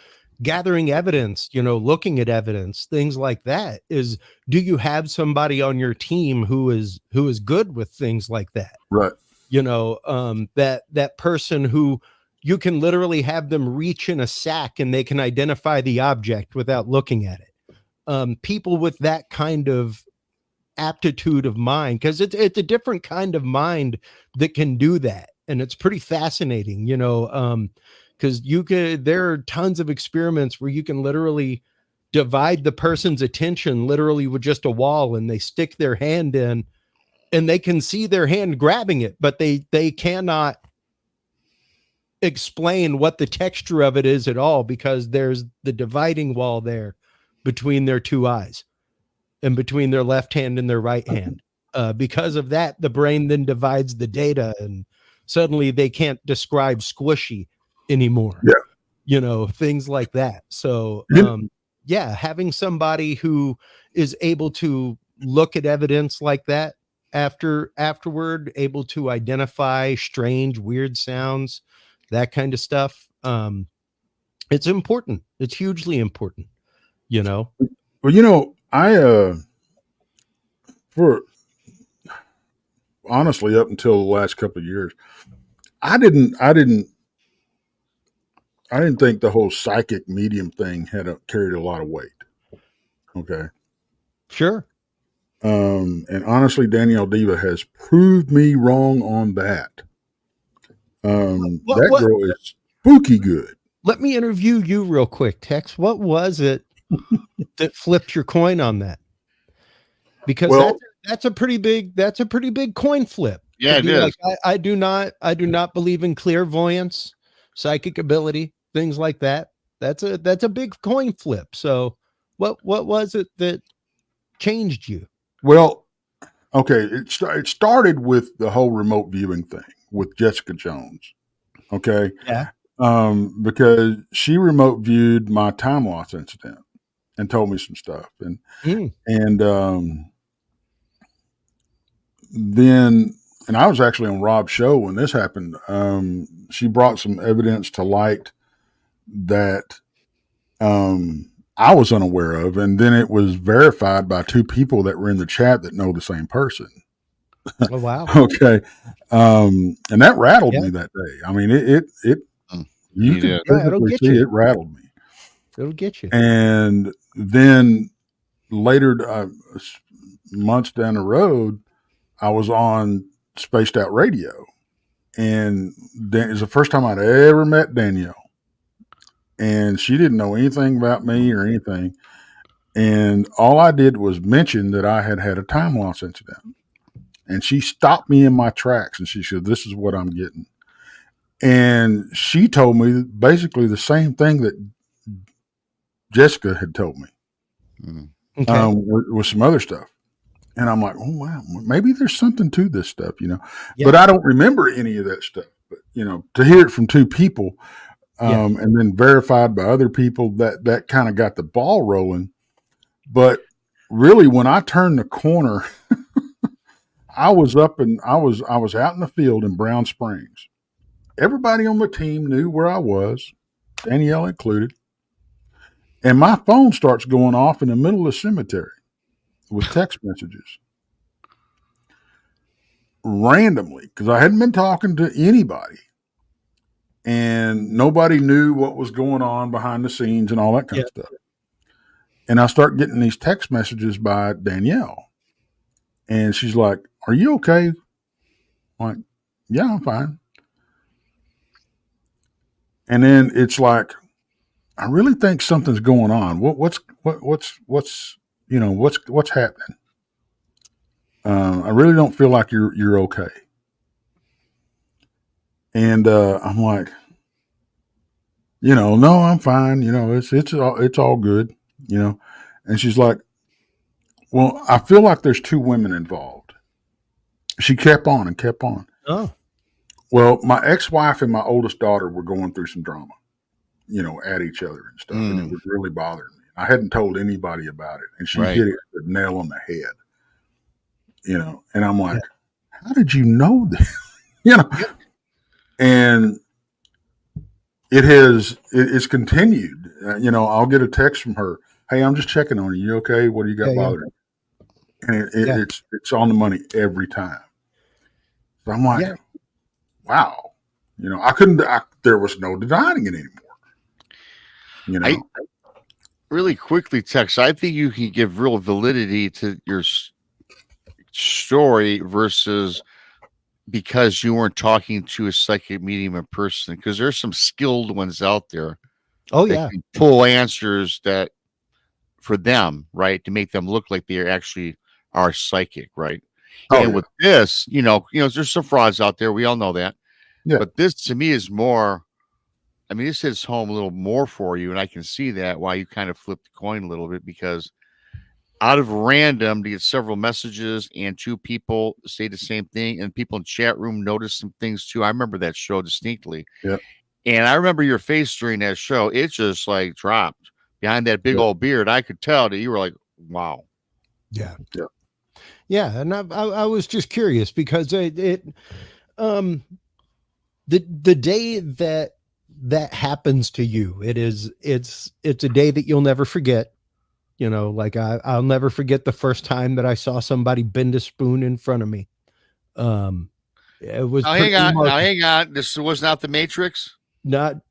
gathering evidence, looking at evidence, things like that, is, do you have somebody on your team who is good with things like that? Right. That person who you can literally have them reach in a sack and they can identify the object without looking at it. People with that kind of aptitude of mind, because it's a different kind of mind that can do that, and it's pretty fascinating, because there are tons of experiments where you can literally divide the person's attention literally with just a wall, and they stick their hand in and they can see their hand grabbing it, but they cannot explain what the texture of it is at all, because there's the dividing wall there between their two eyes and between their left hand and their right hand. Because of that, the brain then divides the data, and suddenly they can't describe squishy anymore. Yeah. Things like that. So, having somebody who is able to look at evidence like that afterward, able to identify strange, weird sounds, that kind of stuff. It's important. It's hugely important, Well, I for honestly, up until the last couple of years, I didn't think the whole psychic medium thing carried a lot of weight. Okay. Sure. And honestly, Danielle Diva has proved me wrong on that. That girl is spooky good. Let me interview you real quick, Tex. What was it that flipped your coin on that? Because that's a pretty big coin flip. Yeah, it is. Like, I do not believe in clairvoyance, psychic ability, things like that. That's a big coin flip. So what was it that changed you? Well, okay, it started with the whole remote viewing thing with Jessica Jones. Okay. Yeah. Because she remote viewed my time loss incident and told me some stuff. And then I was actually on Rob's show when this happened. She brought some evidence to light that I was unaware of, and then it was verified by two people that were in the chat that know the same person. Oh, wow. Okay. And that rattled me that day. I mean, you could physically see it rattled me. It'll get you. And then later, months down the road, I was on Spaced Out Radio, and it was the first time I'd ever met Danielle. And she didn't know anything about me or anything. And all I did was mention that I had a time loss incident. And she stopped me in my tracks and she said, "This is what I'm getting." And she told me basically the same thing that Jessica had told me Mm. Okay. with some other stuff. And I'm like, oh, wow, maybe there's something to this stuff, Yeah. but I don't remember any of that stuff. But, to hear it from two people Yeah. and then verified by other people, that kind of got the ball rolling. But really, when I turned the corner, I was out in the field in Brown Springs. Everybody on the team knew where I was, Danielle included. And my phone starts going off in the middle of the cemetery with text messages randomly because I hadn't been talking to anybody and nobody knew what was going on behind the scenes and all that kind Yeah. of stuff. And I start getting these text messages by Danielle. And she's like, "Are you okay?" I'm like, "Yeah, I'm fine." And then it's like, I really think something's going on. What's happening? I really don't feel like you're okay. And I'm like, no, I'm fine. It's all good. And she's like, well, I feel like there's two women involved. She kept on and kept on. Oh. Well, my ex-wife and my oldest daughter were going through some drama, at each other and stuff, and it was really bothering me. I hadn't told anybody about it, and she hit it the nail on the head. And I'm like, how did you know this? And it's continued. I'll get a text from her. Hey, I'm just checking on you. You okay? What do you got bothering you? And it's on the money every time. So I'm like, wow. There was no denying it anymore. Really quickly, Tex, I think you can give real validity to your story versus because you weren't talking to a psychic medium in person, because there's some skilled ones out there. Oh, that can pull answers that for them, right, to make them look like they actually are psychic, right? And with this, there's some frauds out there. We all know that. Yeah. But this to me is more. I mean, this hits home a little more for you, and I can see that why you kind of flipped the coin a little bit, because out of random to get several messages and two people say the same thing, and people in chat room notice some things too. I remember that show distinctly. Yeah. And I remember your face during that show. It just like dropped behind that big old beard. I could tell that you were like, wow. Yeah. Yeah. Yeah. And I was just curious because the day that happens to you, it's a day that you'll never forget. Like I'll never forget the first time that I saw somebody bend a spoon in front of me. It was now hang on. This was not the Matrix. Not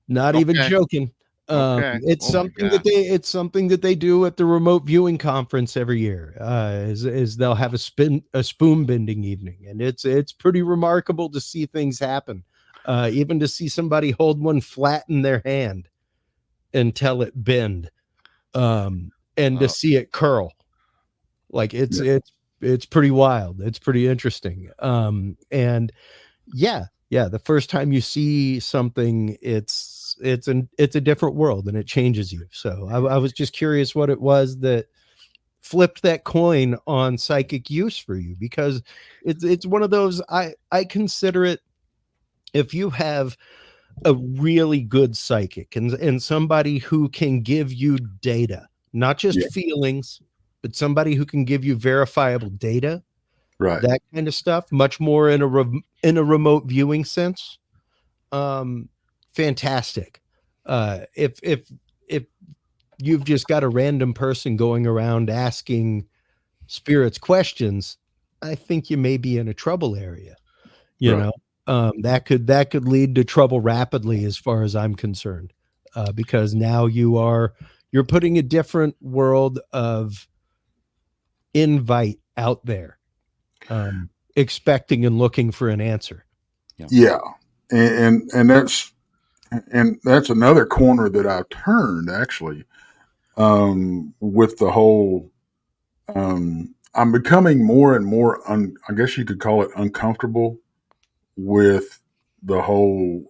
even joking. It's something that they do at the remote viewing conference every year. Is they'll have a spoon bending evening, and it's pretty remarkable to see things happen. Even to see somebody hold one flat in their hand and tell it bend, and to see it curl, like it's pretty wild. It's pretty interesting. And the first time you see something, it's a different world and it changes you. So I was just curious what it was that flipped that coin on psychic use for you, because it's one of those, I consider it, if you have a really good psychic and somebody who can give you data, not just feelings, but somebody who can give you verifiable data, right, that kind of stuff, much more in a remote viewing sense. Fantastic. If you've just got a random person going around asking spirits questions, I think you may be in a trouble area. That could lead to trouble rapidly, as far as I'm concerned, because now you're putting a different world of invite out there, expecting and looking for an answer. Yeah. And that's another corner that I turned, actually, with the whole, I'm becoming more and more, I guess you could call it uncomfortable with the whole,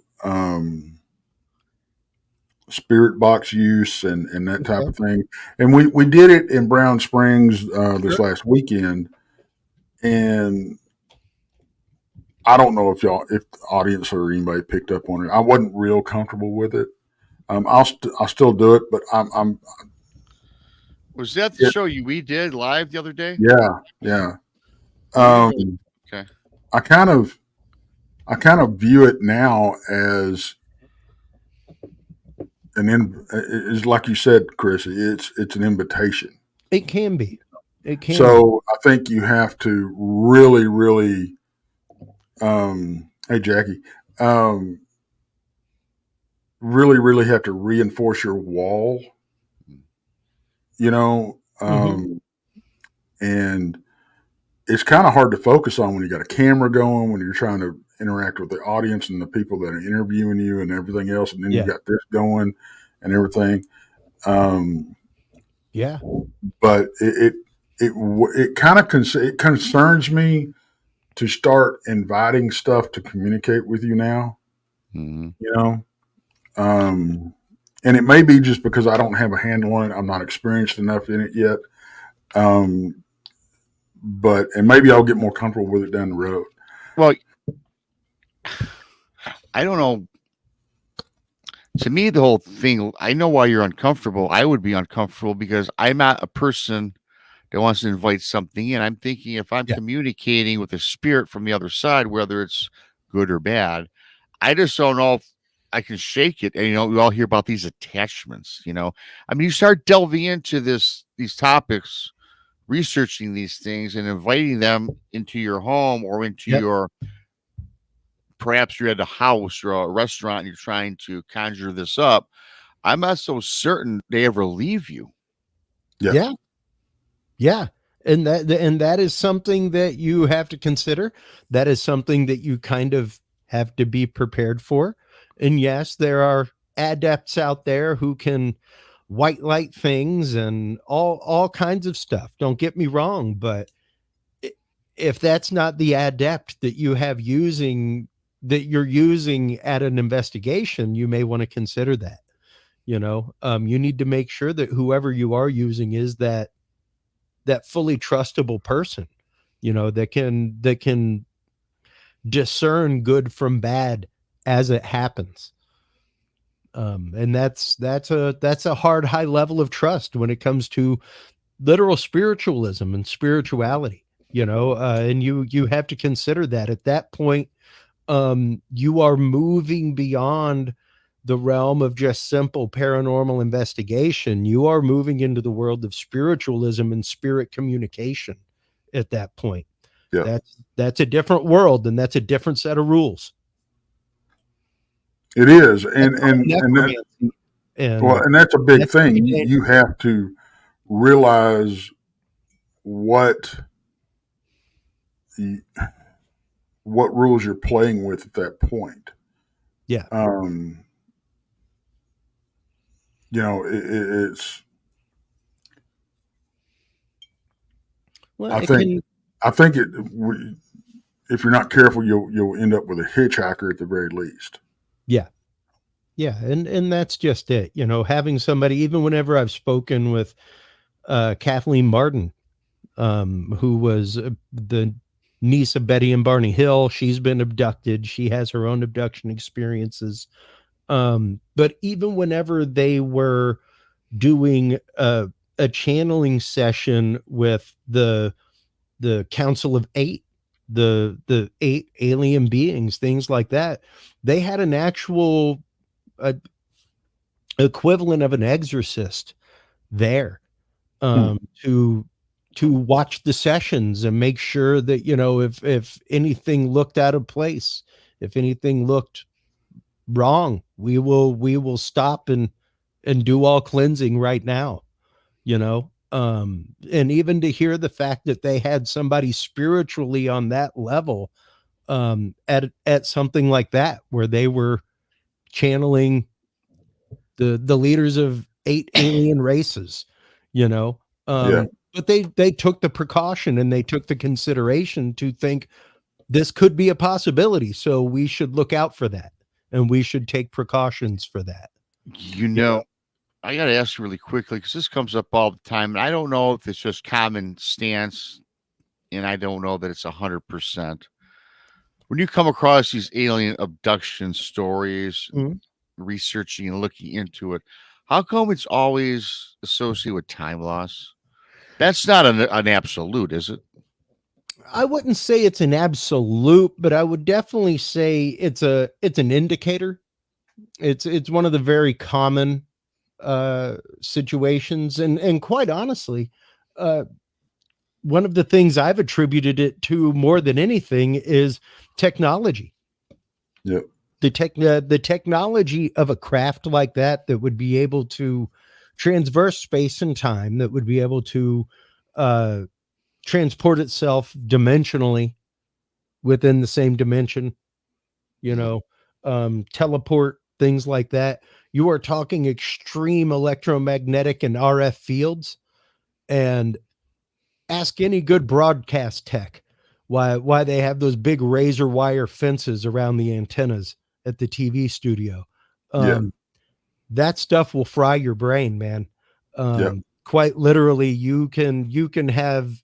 spirit box use and that type of thing. And we did it in Brown Springs this last weekend, and I don't know if the audience or anybody picked up on it. I wasn't real comfortable with it. I'll still do it, but I'm. Was that the show we did live the other day? Yeah. Okay. I kind of view it now as is like you said, Chris. It's an invitation. It can be. It can. So I think you have to really, really. Hey Jackie. Really, really have to reinforce your wall. You know, and it's kind of hard to focus on when you got a camera going, when you're trying to interact with the audience and the people that are interviewing you and everything else, and then you got this going and everything. But it kind of concerns me to start inviting stuff to communicate with you now. You know, and it may be just because I don't have a handle on it. I'm not experienced enough in it yet. But maybe I'll get more comfortable with it down the road. Well, I don't know. To me, the whole thing, I know why you're uncomfortable. I would be uncomfortable because I'm not a person that wants to invite something in. I'm thinking if I'm communicating with a spirit from the other side, whether it's good or bad, I just don't know if I can shake it. And, you know, we all hear about these attachments, you know. I mean, you start delving into these topics, researching these things and inviting them into your home or into your, perhaps you're at a house or a restaurant and you're trying to conjure this up. I'm not so certain they ever leave you. Yeah. And that is something that you have to consider. That is something that you kind of have to be prepared for. And yes, there are adepts out there who can white light things and all kinds of stuff. Don't get me wrong, but if that's not the adept that you have that you're using at an investigation, you may want to consider that. You know, you need to make sure that whoever you are using is that fully trustable person, you know, that can discern good from bad as it happens. And that's a hard, high level of trust when it comes to literal spiritualism and spirituality, you know, and you have to consider that at that point, you are moving beyond the realm of just simple paranormal investigation. You are moving into the world of spiritualism and spirit communication at that point. That's a different world, and that's a different set of rules. It is. And that's a big thing. You have to realize what rules you're playing with at that point. Yeah. You know, it's. Well, I think if you're not careful, you'll end up with a hitchhiker at the very least. Yeah, and that's just it. You know, having somebody, even whenever I've spoken with Kathleen Martin, who was the niece of Betty and Barney Hill. She's been abducted. She has her own abduction experiences. But even whenever they were doing a channeling session with the Council of Eight, the 8 alien beings, things like that, they had an actual equivalent of an exorcist there to watch the sessions and make sure that, you know, if anything looked out of place, if anything looked wrong, we will stop and do all cleansing right now, you know. And even to hear the fact that they had somebody spiritually on that level at something like that, where they were channeling the leaders of 8 alien races, you know. But they took the precaution and they took the consideration to think this could be a possibility, so we should look out for that and we should take precautions for that. You know, I got to ask you really quickly because this comes up all the time. And I don't know if it's just common stance, and I don't know that it's 100%. When you come across these alien abduction stories, Mhm. researching and looking into it, how come it's always associated with time loss? That's not an absolute, is it? I wouldn't say it's an absolute, but I would definitely say it's an indicator. It's one of the very common situations, and quite honestly, uh, one of the things I've attributed it to more than anything is technology. Yep. The technology of a craft like that would be able to transverse space and time, that would be able to uh, transport itself dimensionally within the same dimension, teleport, things like that. You are talking extreme electromagnetic and RF fields, and ask any good broadcast tech why they have those big razor wire fences around the antennas at the TV studio. Yeah. That stuff will fry your brain, man. Yeah. Quite literally, you can have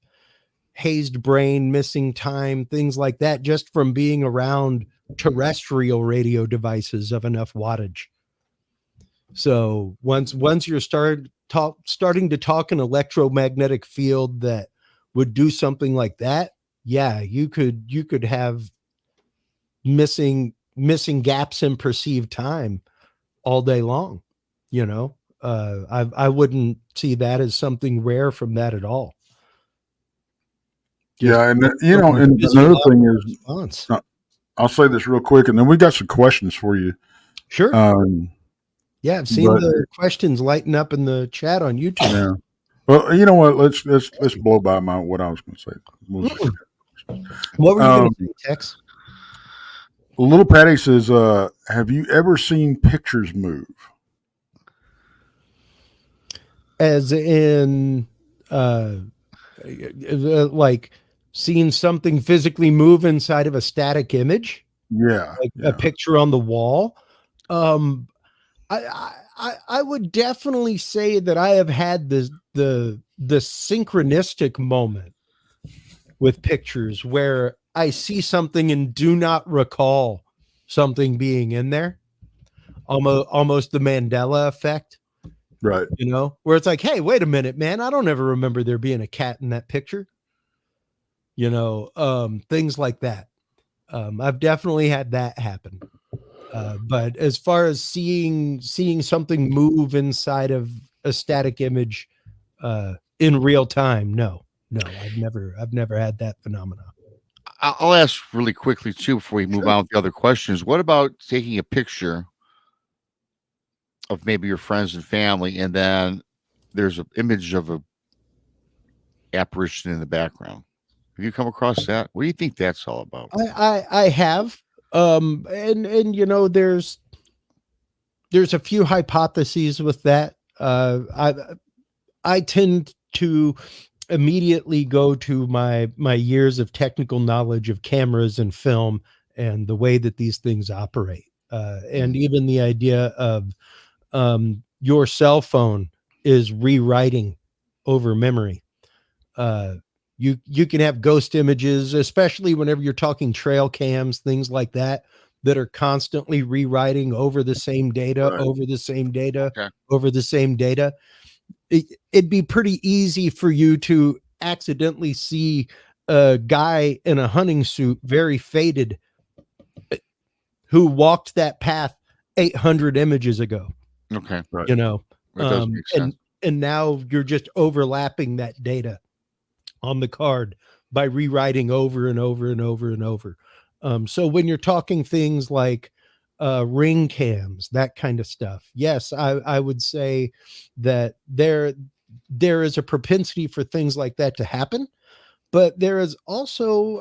hazed brain, missing time, things like that, just from being around terrestrial radio devices of enough wattage. So once you're starting to talk an electromagnetic field that would do something like that, yeah, you could have missing gaps in perceived time all day long. I wouldn't see that as something rare from that at all. Just Yeah. And, from a and another physiological thing is, response. I'll say this real quick, and then we got some questions for you. Sure. Yeah, I've seen but- the questions lighten up in the chat on YouTube. Yeah. Well, you know what? Let's blow by what I was going to say. What were you going to say, Tex? Little Patty says, "Have you ever seen pictures move?" As in, like seeing something physically move inside of a static image, Yeah. like a picture on the wall. I would definitely say that I have had the synchronistic moment with pictures where I see something and do not recall something being in there. Almost the Mandela effect. Right. Where it's like, hey, wait a minute, man, I don't ever remember there being a cat in that picture. Things like that. I've definitely had that happen. But as far as seeing something move inside of a static image in real time, no, I've never had that phenomenon. I'll ask really quickly too before we move on with the other questions. What about taking a picture of maybe your friends and family, and then there's an image of a apparition in the background? Have you come across that? What do you think that's all about? I have, and there's a few hypotheses with that. I tend to immediately go to my years of technical knowledge of cameras and film and the way that these things operate, and even the idea of your cell phone is rewriting over memory. You can have ghost images, especially whenever you're talking trail cams, things like that are constantly rewriting over the same data, Right. over the same data, Okay. over the same data. It'd be pretty easy for you to accidentally see a guy in a hunting suit, very faded, who walked that path 800 images ago. Okay. Right. That does make sense. And now you're just overlapping that data on the card by rewriting over and over and over and over. So when you're talking things like ring cams, that kind of stuff, yes, I would say that there is a propensity for things like that to happen, but there is also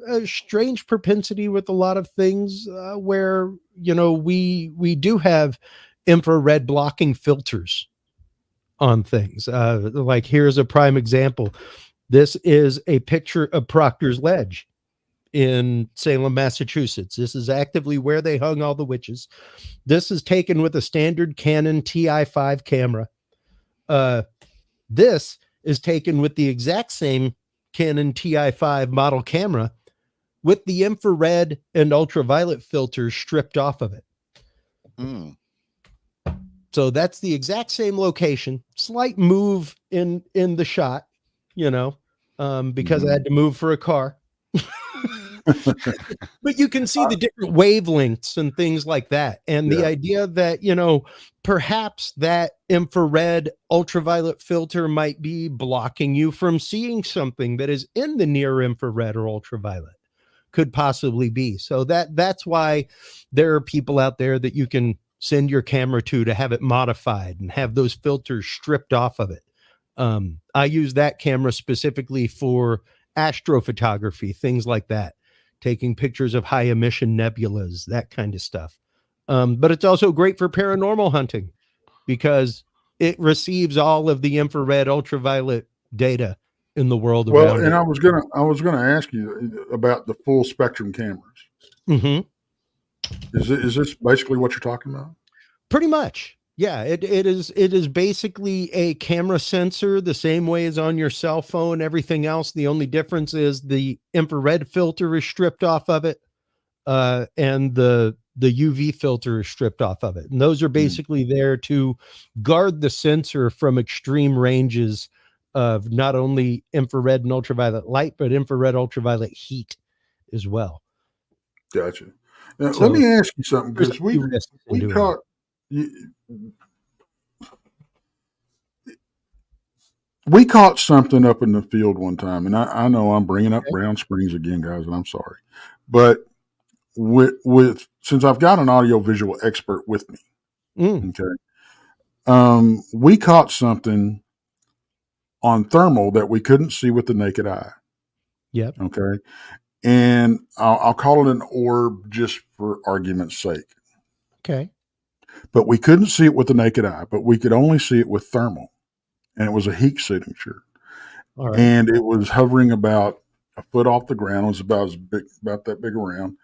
a strange propensity with a lot of things where we do have infrared blocking filters on things. Like here's a prime example. This is a picture of Proctor's Ledge. in Salem, Massachusetts. This is actively where they hung all the witches. This is taken with a standard Canon TI5 camera. This is taken with the exact same Canon TI5 model camera with the infrared and ultraviolet filters stripped off of it. Mm. So that's the exact same location, slight move in the shot, because I had to move for a car. But you can see the different wavelengths and things like that. And the idea that, perhaps that infrared ultraviolet filter might be blocking you from seeing something that is in the near infrared or ultraviolet could possibly be. So that's why there are people out there that you can send your camera to have it modified and have those filters stripped off of it. I use that camera specifically for astrophotography, things like that, taking pictures of high emission nebulas, that kind of stuff. But it's also great for paranormal hunting because it receives all of the infrared ultraviolet data in the world around and it. I was gonna ask you about the full spectrum cameras. Mm-hmm. Is this basically what you're talking about? Pretty much. Yeah, it is basically a camera sensor the same way as on your cell phone, everything else. The only difference is the infrared filter is stripped off of it, and the UV filter is stripped off of it. And those are basically there to guard the sensor from extreme ranges of not only infrared and ultraviolet light, but infrared ultraviolet heat as well. Gotcha. Now, So let me ask you something, because we caught we caught something up in the field one time, and I know I'm bringing up Brown Springs again, guys, and I'm sorry, but with since I've got an audio visual expert with me, okay, we caught something on thermal that we couldn't see with the naked eye. Yep. Okay. And I'll call it an orb just for argument's sake. Okay. But we couldn't see it with the naked eye, but we could only see it with thermal. And it was a heat signature. All right. And it was hovering about a foot off the ground. It was about that big around.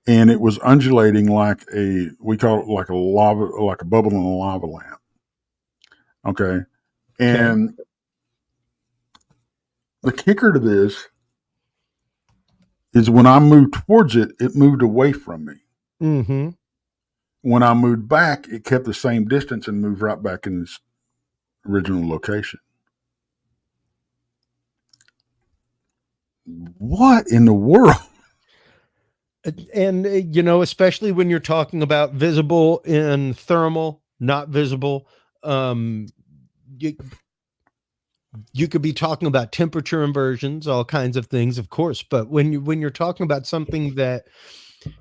And it was undulating like we call it like a bubble in a lava lamp. Okay. And the kicker to this is when I moved towards it, it moved away from me. Mm-hmm. When I moved back, it kept the same distance and moved right back in its original location. What in the world? And, especially when you're talking about visible in thermal, not visible, you could be talking about temperature inversions, all kinds of things, of course. But when you're talking about something that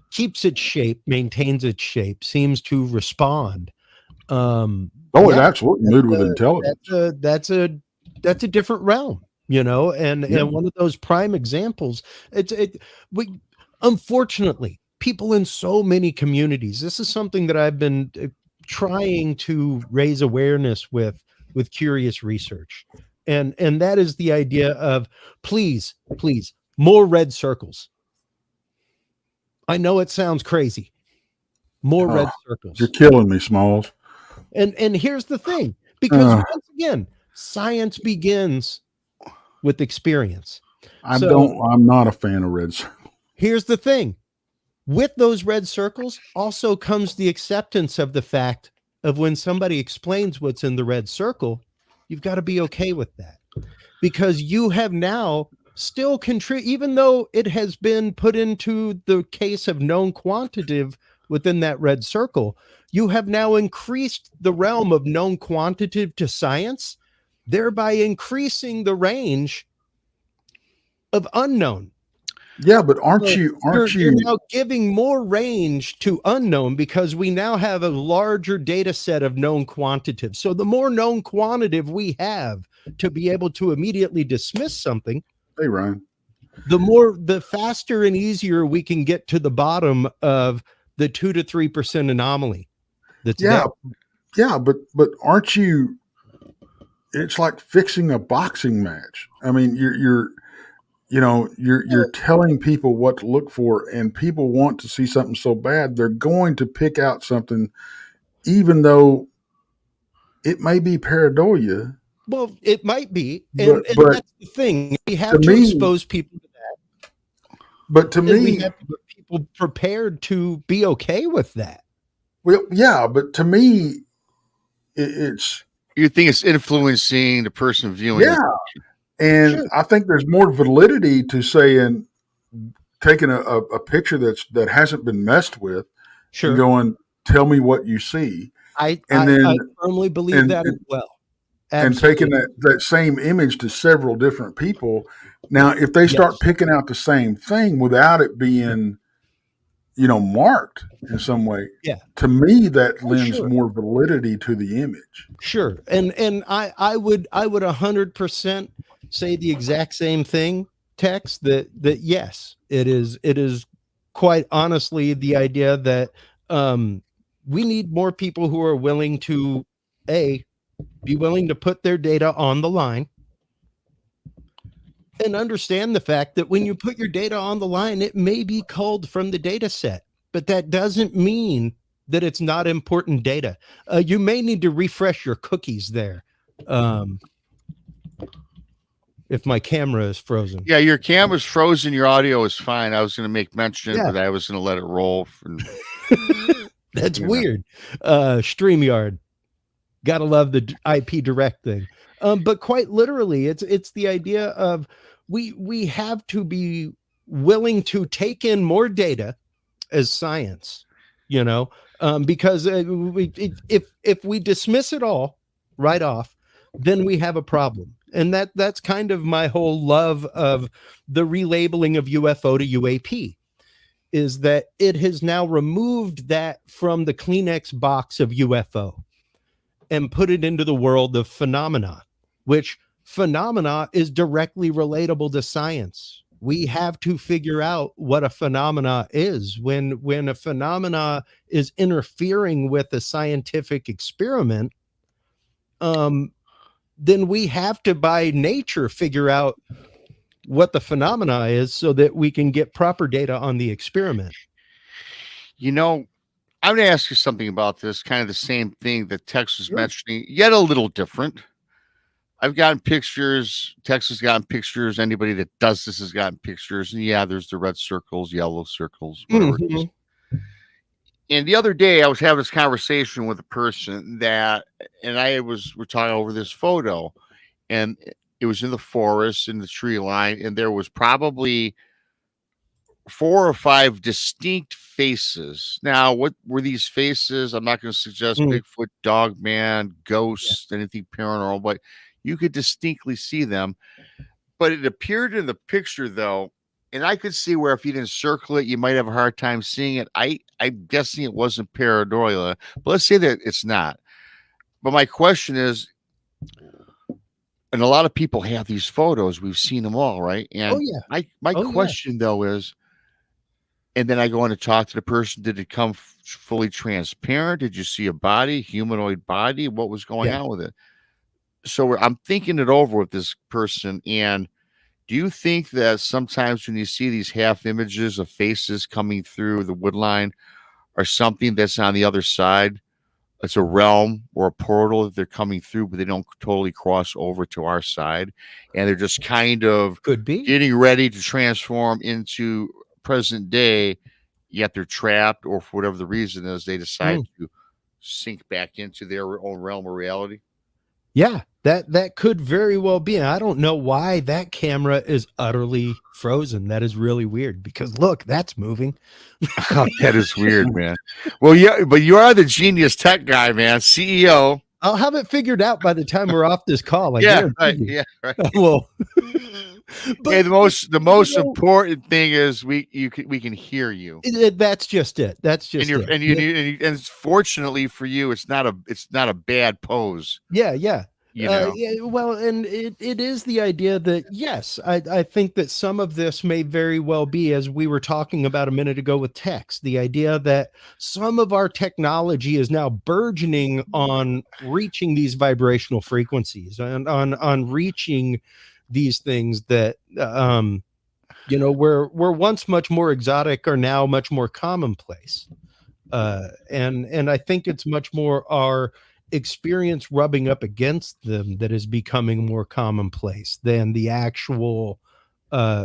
keeps its shape, maintains its shape, seems to respond. It absolutely moved with intelligence. That's a different realm, and one of those prime examples. Unfortunately, people in so many communities, this is something that I've been trying to raise awareness with curious research. And that is the idea of please, more red circles. I know it sounds crazy. More red circles. You're killing me, Smalls. And here's the thing, because once again, science begins with experience. I'm not a fan of red circles. Here's the thing. With those red circles also comes the acceptance of the fact of when somebody explains what's in the red circle, you've got to be okay with that, because you have now still even though it has been put into the case of known quantitative within that red circle, you have now increased the realm of known quantitative to science, thereby increasing the range of unknown. Yeah, but aren't you now giving more range to unknown, because we now have a larger data set of known quantitative. So the more known quantitative we have to be able to immediately dismiss something, hey Ryan, the faster and easier we can get to the bottom of the 2 to 3% anomaly. That's but aren't you? It's like fixing a boxing match. I mean, you're you're telling people what to look for, and people want to see something so bad, they're going to pick out something, even though it may be pareidolia. Well, it might be, But and that's the thing. We have to to me, expose people to that, but to and we me, have to get people prepared to be okay with that. well, yeah, but to me, it's You think it's influencing the person viewing? yeah, and Sure. I think there's more validity to saying taking a picture that hasn't been messed with Sure. and going, tell me what you see, I and firmly believe and, that and, as well. and Absolutely. taking that same image to several different people. Now, if they start Yes. picking out the same thing without it being, marked in some way, Yeah. to me, that lends Sure. more validity to the image. Sure. And I would 100% say the exact same thing, Tex, that yes, it is quite honestly the idea that we need more people who are willing to be willing to put their data on the line and understand the fact that when you put your data on the line, it may be culled from the data set, but that doesn't mean that it's not important data. You may need to refresh your cookies there. If my camera is frozen. Yeah, your camera's frozen. Your audio is fine. I was going to make mention, Yeah. but I was going to let it roll. That's weird. StreamYard. Gotta love the IP direct thing. But quite literally, it's the idea of we have to be willing to take in more data as science, because if we dismiss it all right off, then we have a problem. And that's kind of my whole love of the relabeling of UFO to UAP, is that it has now removed that from the Kleenex box of UFO and put it into the world of phenomena, which phenomena is directly relatable to science. We have to figure out what a phenomena is. When a phenomena is interfering with a scientific experiment, then we have to, by nature, figure out what the phenomena is so that we can get proper data on the experiment. I'm going to ask you something about this, kind of the same thing that Tex was mentioning, yet a little different. I've gotten pictures. Tex has gotten pictures. Anybody that does this has gotten pictures. And yeah, there's the red circles, yellow circles, whatever it is. And the other day, I was having this conversation with a person we're talking over this photo, and it was in the forest, in the tree line, and there was probably 4 or 5 distinct faces. Now, what were these faces? I'm not going to suggest Bigfoot, Dogman, ghosts, anything paranormal, but you could distinctly see them. But it appeared in the picture, though, and I could see where if you didn't circle it, you might have a hard time seeing it. I'm guessing it wasn't pareidolia, but let's say that it's not. But my question is, and a lot of people have these photos. We've seen them all, right? And my question, though, is, and then I go on to talk to the person. Did it come fully transparent? Did you see a body, humanoid body? What was going on with it? So I'm thinking it over with this person. And do you think that sometimes when you see these half images of faces coming through the wood line or something that's on the other side, it's a realm or a portal that they're coming through, but they don't totally cross over to our side. And they're just kind of getting ready to transform into present day, yet they're trapped, or for whatever the reason is, they decide to sink back into their own realm of reality? Yeah, that could very well be. And I don't know why that camera is utterly frozen. That is really weird, because look, that's moving. That is weird, man. Well, yeah, but you are the genius tech guy, man. CEO. I'll have it figured out by the time we're off this call. Yeah, right. Well, but hey, the most important thing is we can hear you. That's just it. That's just it. And fortunately for you, it's not a bad pose. Yeah. Well, and it is the idea that, yes, I think that some of this may very well be, as we were talking about a minute ago with Tex, the idea that some of our technology is now burgeoning on reaching these vibrational frequencies and on reaching these things that you know, were once much more exotic are now much more commonplace. And I think it's much more our experience rubbing up against them that is becoming more commonplace than the actual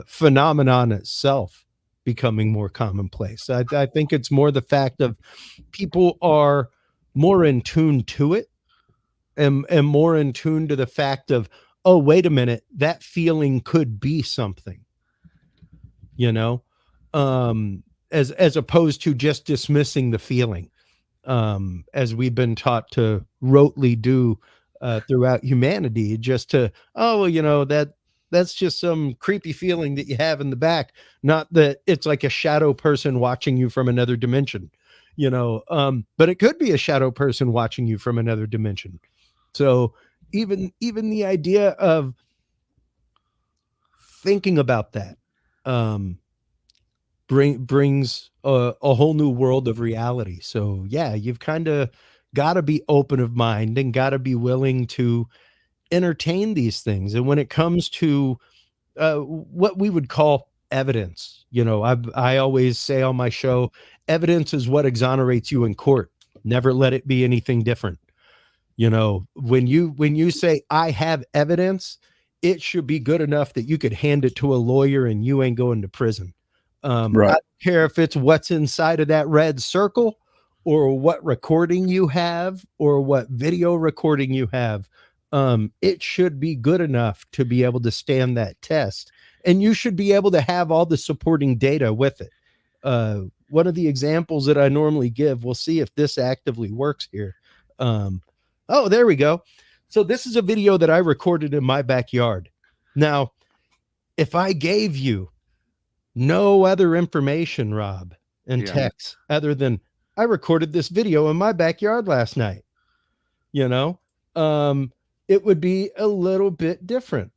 phenomenon itself becoming more commonplace. I think it's more the fact of people are more in tune to it and more in tune to the fact of, oh, wait a minute, that feeling could be something, you know, as opposed to just dismissing the feeling, as we've been taught to rotely do throughout humanity, just to, oh, well, you know, that's just some creepy feeling that you have in the back, not that it's like a shadow person watching you from another dimension, you know, but it could be a shadow person watching you from another dimension. So even the idea of thinking about that brings a whole new world of reality. So yeah, you've kind of got to be open of mind and got to be willing to entertain these things. And when it comes to what we would call evidence, you know, I always say on my show, evidence is what exonerates you in court. Never let it be anything different. You know, when you say I have evidence, it should be good enough that you could hand it to a lawyer and you ain't going to prison. I don't care if it's what's inside of that red circle or what recording you have or what video recording you have. It should be good enough to be able to stand that test, and you should be able to have all the supporting data with it. One of the examples that I normally give, we'll see if this actively works here. Oh, there we go. So this is a video that I recorded in my backyard. Now, if I gave you no other information, Rob, and text other than I recorded this video in my backyard last night, you know, it would be a little bit different.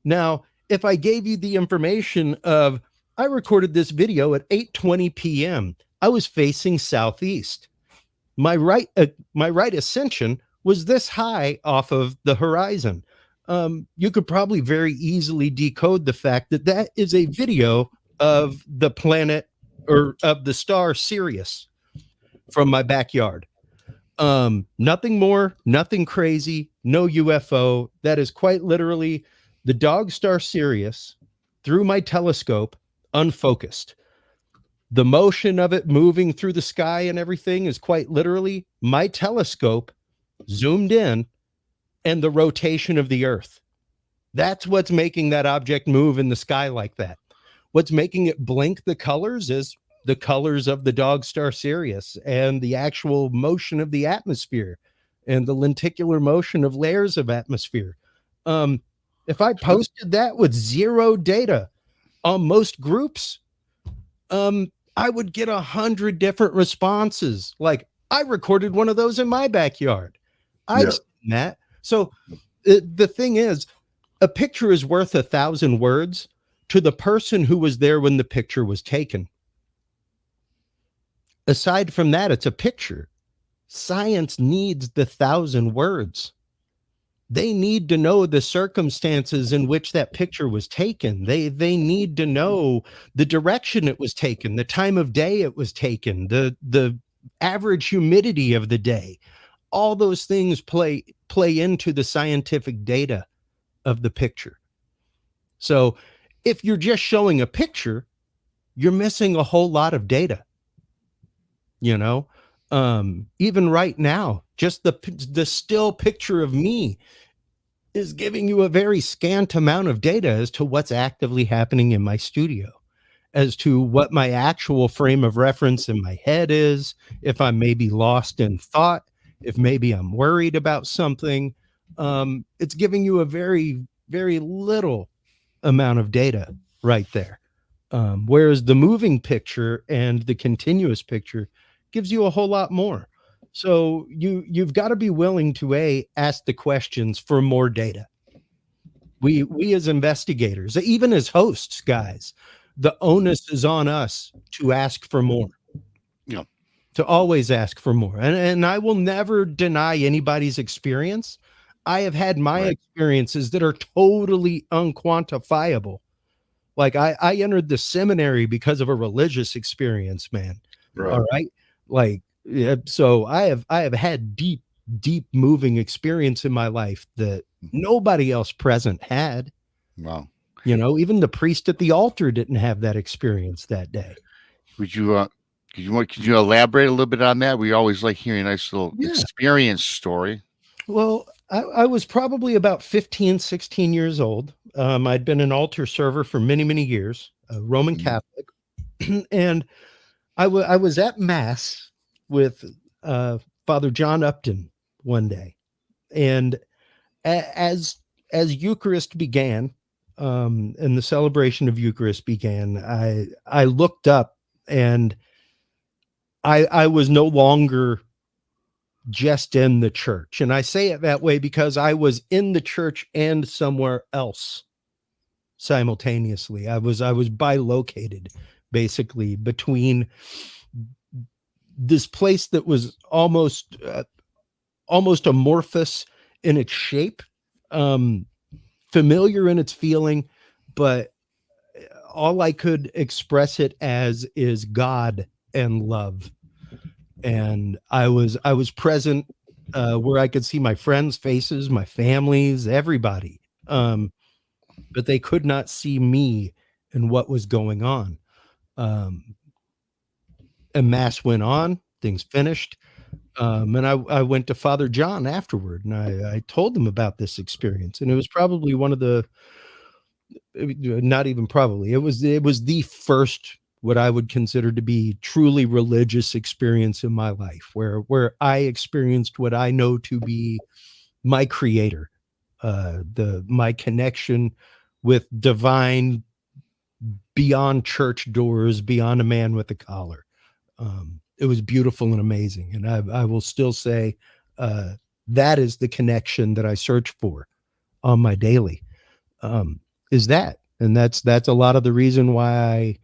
Now, if I gave you the information of I recorded this video at 8:20 p.m., I was facing southeast. My right ascension was this high off of the horizon. You could probably very easily decode the fact that that is a video of the planet or of the star Sirius from my backyard. Nothing more, nothing crazy, no UFO. That is quite literally the dog star Sirius through my telescope, unfocused. The motion of it moving through the sky and everything is quite literally my telescope zoomed in and the rotation of the earth. That's what's making that object move in the sky like that. What's making it blink the colors is the colors of the dog star Sirius and the actual motion of the atmosphere and the lenticular motion of layers of atmosphere. If I posted that with zero data on most groups, I would get 100 different responses. Like, I recorded one of those in my backyard. I've seen that. So the thing is, a picture is worth 1,000 words to the person who was there when the picture was taken. Aside from that, it's a picture. Science needs the 1,000 words. They need to know the circumstances in which that picture was taken. They need to know the direction it was taken, the time of day it was taken, the average humidity of the day. All those things play into the scientific data of the picture. So if you're just showing a picture, you're missing a whole lot of data. You know, even right now, just the still picture of me is giving you a very scant amount of data as to what's actively happening in my studio, as to what my actual frame of reference in my head is, if I'm maybe lost in thought, if maybe I'm worried about something. It's giving you a very, very little amount of data right there. Whereas the moving picture and the continuous picture gives you a whole lot more. So you've got to be willing to ask the questions for more data. We as investigators, even as hosts, guys, the onus is on us to ask for more. Yeah. To always ask for more. And I will never deny anybody's experience. I have had my experiences that are totally unquantifiable. Like I entered the seminary because of a religious experience, man. Right. All right. Like, yeah, so I have had deep moving experience in my life that nobody else present had. Wow. You know, even the priest at the altar didn't have that experience that day. Could you elaborate a little bit on that? We always like hearing a nice little Yeah. experience story. Well, I was probably about 15, 16 years old. I'd been an altar server for many, many years, a Roman Mhm. Catholic. And I was at mass with Father John Upton one day. And as Eucharist began, and the celebration of Eucharist began, I looked up, and I was no longer just in the church. And I say it that way because I was in the church and somewhere else simultaneously. I was bilocated basically between this place that was almost amorphous in its shape, familiar in its feeling, but all I could express it as is God and love. And I was present where I could see my friends' faces, my families, everybody. But they could not see me and what was going on. And mass went on, things finished. And I went to Father John afterward, and I told him about this experience. And it was probably one of the, not even probably, it was the first what I would consider to be truly religious experience in my life, where I experienced what I know to be my creator, my connection with divine beyond church doors, beyond a man with a collar. It was beautiful and amazing. And I will still say that is the connection that I search for on my daily, is that. And that's a lot of the reason why I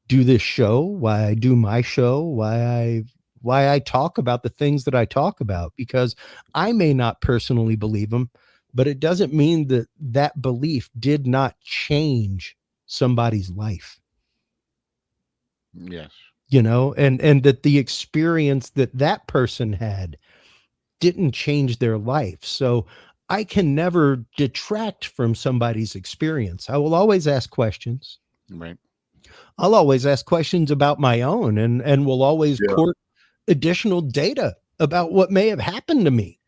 do this show, why I do my show, why I talk about the things that I talk about, because I may not personally believe them, but it doesn't mean that that belief did not change somebody's life. Yes. You know, and that the experience that that person had didn't change their life. So I can never detract from somebody's experience. I will always ask questions. Right. I'll always ask questions about my own, and will always Yeah. court additional data about what may have happened to me.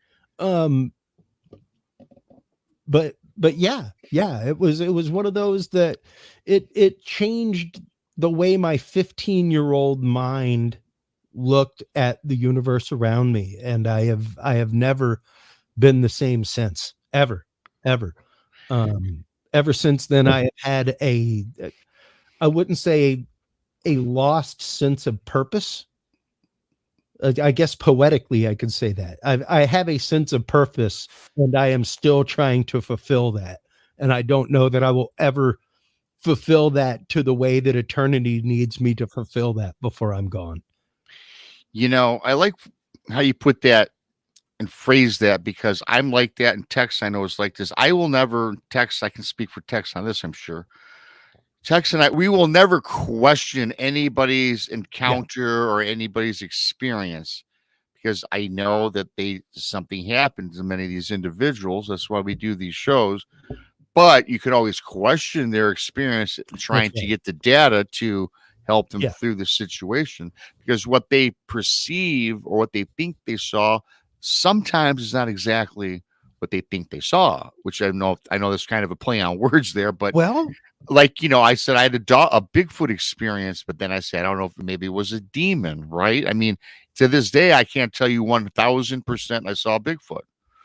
But yeah, it was one of those that it changed the way my 15-year-old mind looked at the universe around me, and I have never been the same since, ever. Ever since then, I have had I wouldn't say a lost sense of purpose. I guess poetically, I could say that I have a sense of purpose, and I am still trying to fulfill that. And I don't know that I will ever fulfill that to the way that eternity needs me to fulfill that before I'm gone. You know, I like how you put that and phrase that, because I'm like that in text. I know it's like this. I will never text. I can speak for text on this, I'm sure. Tex and I, we will never question anybody's encounter or anybody's experience, because I know that something happened to many of these individuals. That's why we do these shows. But you could always question their experience and trying to get the data to help them through the situation, because what they perceive or what they think they saw sometimes is not exactly what they think they saw, which I know there's kind of a play on words there, but Well, like, you know, I said I had a Bigfoot experience, but then I said, I don't know if maybe it was a demon, right? I mean, to this day, I can't tell you 1000% I saw Bigfoot.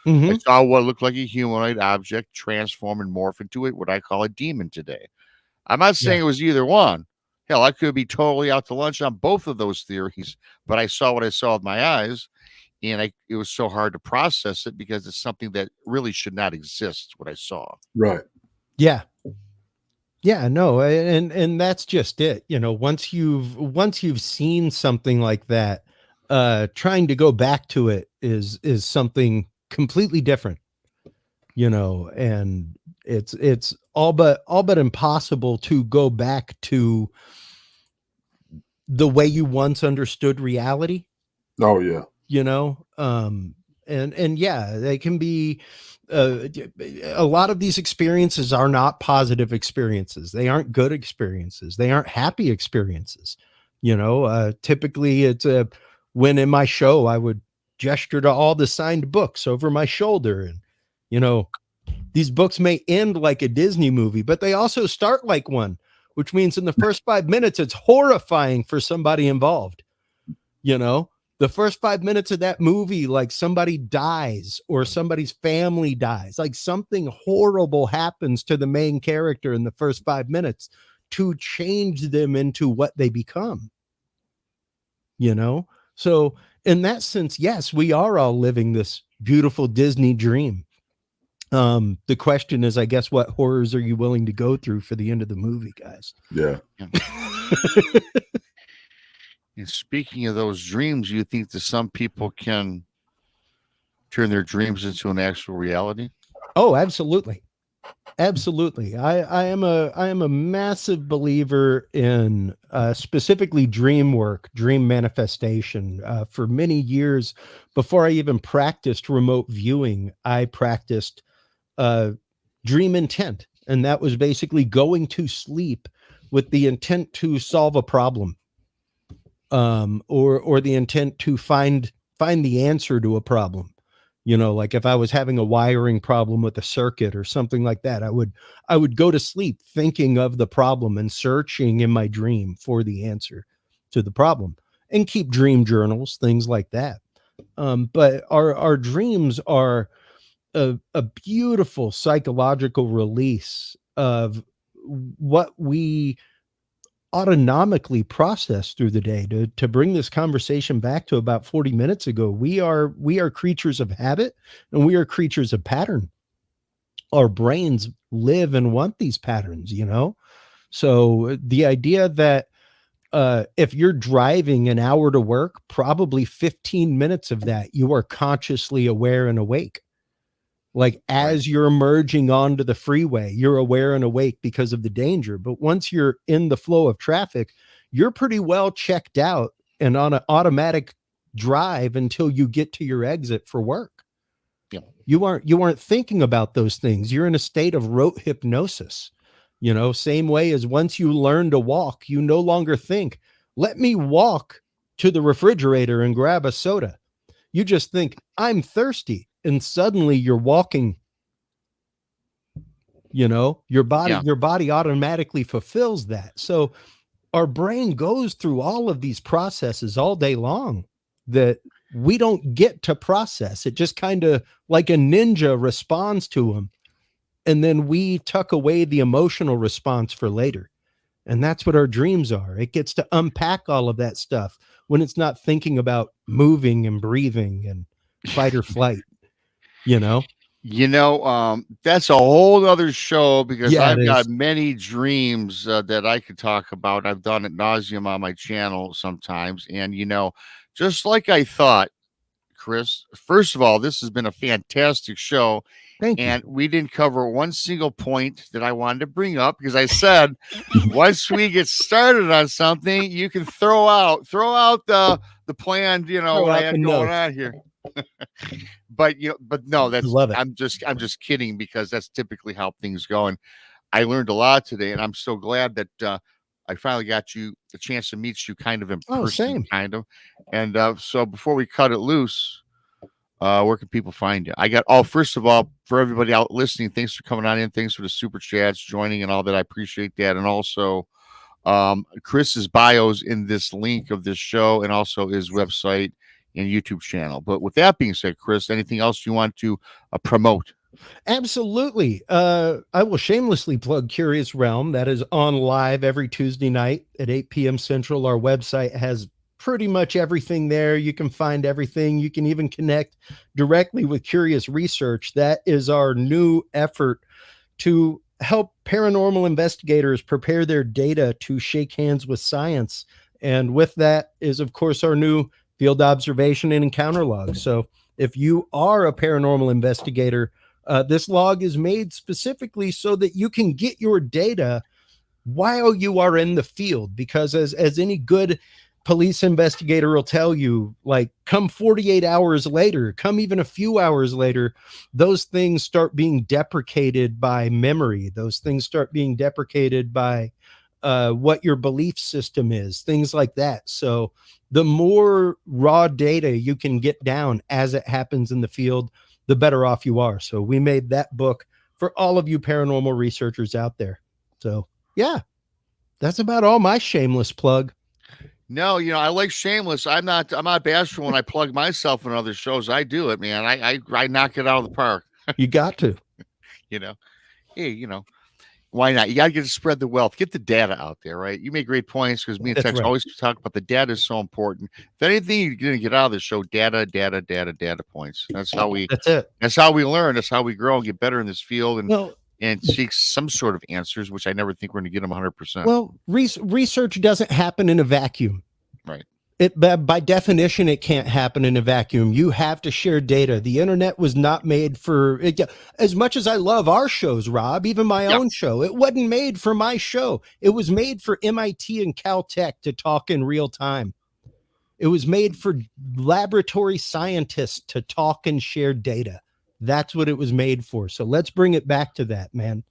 I saw what looked like a humanoid object transform and morph into what I call a demon today. I'm not saying it was either one. Hell, I could be totally out to lunch on both of those theories, but I saw what I saw with my eyes, and it was so hard to process it because it's something that really should not exist, what I saw. Right. Yeah. Yeah, no, and that's just it. You know, once you've seen something like that, trying to go back to it is something completely different. You know, and it's all but impossible to go back to the way you once understood reality. Oh yeah. You know, and yeah, they can be, a lot of these experiences are not positive experiences. They aren't good experiences. They aren't happy experiences. You know, typically it's when in my show, I would gesture to all the signed books over my shoulder. And, you know, these books may end like a Disney movie, but they also start like one, which means in the first 5 minutes, it's horrifying for somebody involved. You know, the first 5 minutes of that movie, like somebody dies or somebody's family dies, like something horrible happens to the main character in the first 5 minutes to change them into what they become. You know, so in that sense, yes, we are all living this beautiful Disney dream. The question is, I guess, what horrors are you willing to go through for the end of the movie, guys? Yeah. And speaking of those dreams, you think that some people can turn their dreams into an actual reality? Oh, absolutely. Absolutely. I am a massive believer in specifically dream work, dream manifestation. For many years before I even practiced remote viewing, I practiced dream intent. And that was basically going to sleep with the intent to solve a problem, or the intent to find the answer to a problem. You know, like if I was having a wiring problem with a circuit or something like that, I would go to sleep thinking of the problem and searching in my dream for the answer to the problem, and keep dream journals, things like that. But our dreams are a beautiful psychological release of what we autonomically process through the day. To bring this conversation back to about 40 minutes ago, we are creatures of habit, and we are creatures of pattern. Our brains live and want these patterns, you know? So the idea that if you're driving an hour to work, probably 15 minutes of that you are consciously aware and awake. Like as you're emerging onto the freeway, you're aware and awake because of the danger. But once you're in the flow of traffic, you're pretty well checked out and on an automatic drive until you get to your exit for work. Yeah. You aren't thinking about those things. You're in a state of rote hypnosis. You know, same way as once you learn to walk, you no longer think, let me walk to the refrigerator and grab a soda. You just think, I'm thirsty. And suddenly you're walking, you know, your body automatically fulfills that. So our brain goes through all of these processes all day long that we don't get to process. It just kind of like a ninja responds to them. And then we tuck away the emotional response for later. And that's what our dreams are. It gets to unpack all of that stuff when it's not thinking about moving and breathing and fight or flight. You know, that's a whole other show, because Yeah, I've it got is. many dreams that I could talk about. I've done ad nauseum on my channel sometimes. And, just like I thought, Chris, first of all, this has been a fantastic show. Thank you. And we didn't cover one single point that I wanted to bring up, because I said, once we get started on something, you can throw out the planned, what I had going on here. But no, Love it. I'm just kidding, because that's typically how things go. And I learned a lot today, and I'm so glad that I finally got the chance to meet you kind of in person, Same. kind of. And so before we cut it loose, where can people find you? First of all, for everybody out listening, thanks for coming on in. Thanks for the super chats, joining, and all that. I appreciate that. And also, Chris's bio's in this link of this show, and also his website and YouTube channel. But with that being said, Chris, anything else you want to promote? Absolutely. I will shamelessly plug Curious Realm. That is on live every Tuesday night at 8 p.m. Central. Our website has pretty much everything there. You can find everything. You can even connect directly with Curious Research. That is our new effort to help paranormal investigators prepare their data to shake hands with science. And with that is, of course, our new field observation and encounter log. So if you are a paranormal investigator, This log is made specifically so that you can get your data while you are in the field, because as any good police investigator will tell you, like, come 48 hours later, come even a few hours later, those things start being deprecated by memory. Those things start being deprecated by what your belief system is, things like that. So the more raw data you can get down as it happens in the field, the better off you are. So we made that book for all of you paranormal researchers out there. So yeah, that's about all my shameless plug. No, I like shameless. I'm not bashful when I plug myself in other shows. I do it, man. I knock it out of the park. You got to. Hey, why not? You got to get to spread the wealth, get the data out there, right? You make great points, because me and That's Tex right. always talk about the data is so important. If anything you're going to get out of this show, data points. That's how we learn. That's how we grow and get better in this field, and seek some sort of answers, which I never think we're going to get them 100%. Well, research doesn't happen in a vacuum. Right. By definition, it can't happen in a vacuum. You have to share data. The internet was not made for it. As much as I love our shows, Rob, even my own show, it wasn't made for my show. It was made for MIT and Caltech to talk in real time. It was made for laboratory scientists to talk and share data. That's what it was made for. So let's bring it back to that, man.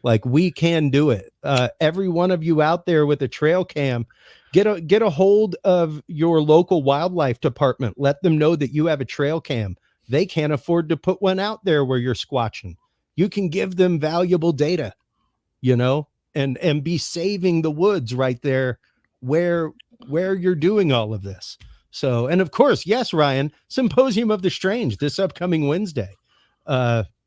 Like, we can do it. Every one of you out there with a trail cam, get a hold of your local wildlife department. Let them know that you have a trail cam. They can't afford to put one out there where you're squatching. You can give them valuable data, and be saving the woods right there where you're doing all of this. So, and of course, yes, Ryan, Symposium of the Strange this upcoming Wednesday.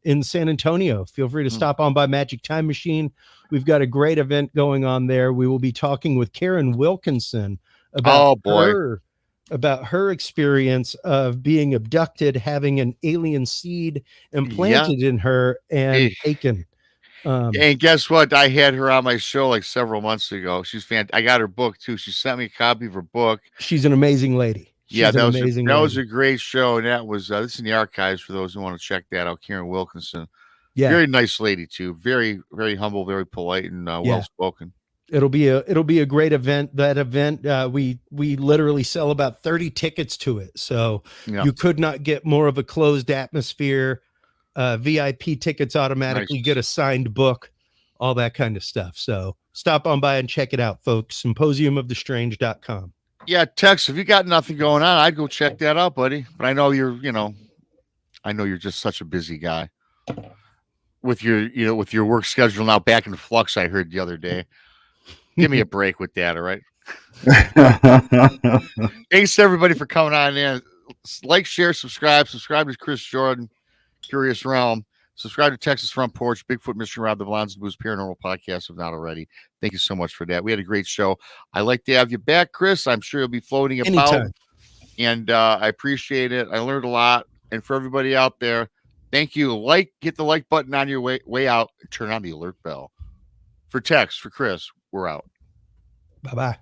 In San Antonio. Feel free to stop on by Magic Time Machine. We've got a great event going on there. We will be talking with Karen Wilkinson about her experience of being abducted, having an alien seed implanted in her and taken. And guess what? I had her on my show like several months ago. She's fantastic. I got her book too. She sent me a copy of her book. She's an amazing lady. That was a great show, and that was this is in the archives for those who want to check that out. Karen Wilkinson, very nice lady too, very very humble, very polite, and well spoken. It'll be a great event. That event, we literally sell about 30 tickets to it, so you could not get more of a closed atmosphere. VIP tickets automatically get a signed book, all that kind of stuff. So stop on by and check it out, folks. Symposiumofthestrange.com. Yeah, Tex, if you got nothing going on, I'd go check that out, buddy. But I know you're just such a busy guy with your work schedule now back in flux. I heard the other day. Give me a break with that, all right? Thanks everybody for coming on in. Like, share, subscribe to Chris Jordan, Curious Realm. Subscribe to Texas Front Porch, Bigfoot, Mystery Rob, the Blondes and Booze Paranormal Podcast, if not already. Thank you so much for that. We had a great show. I like to have you back, Chris. I'm sure you'll be floating about. Anytime. And I appreciate it. I learned a lot. And for everybody out there, thank you. Get the like button on your way out and turn on the alert bell. For Tex, for Chris, we're out. Bye-bye.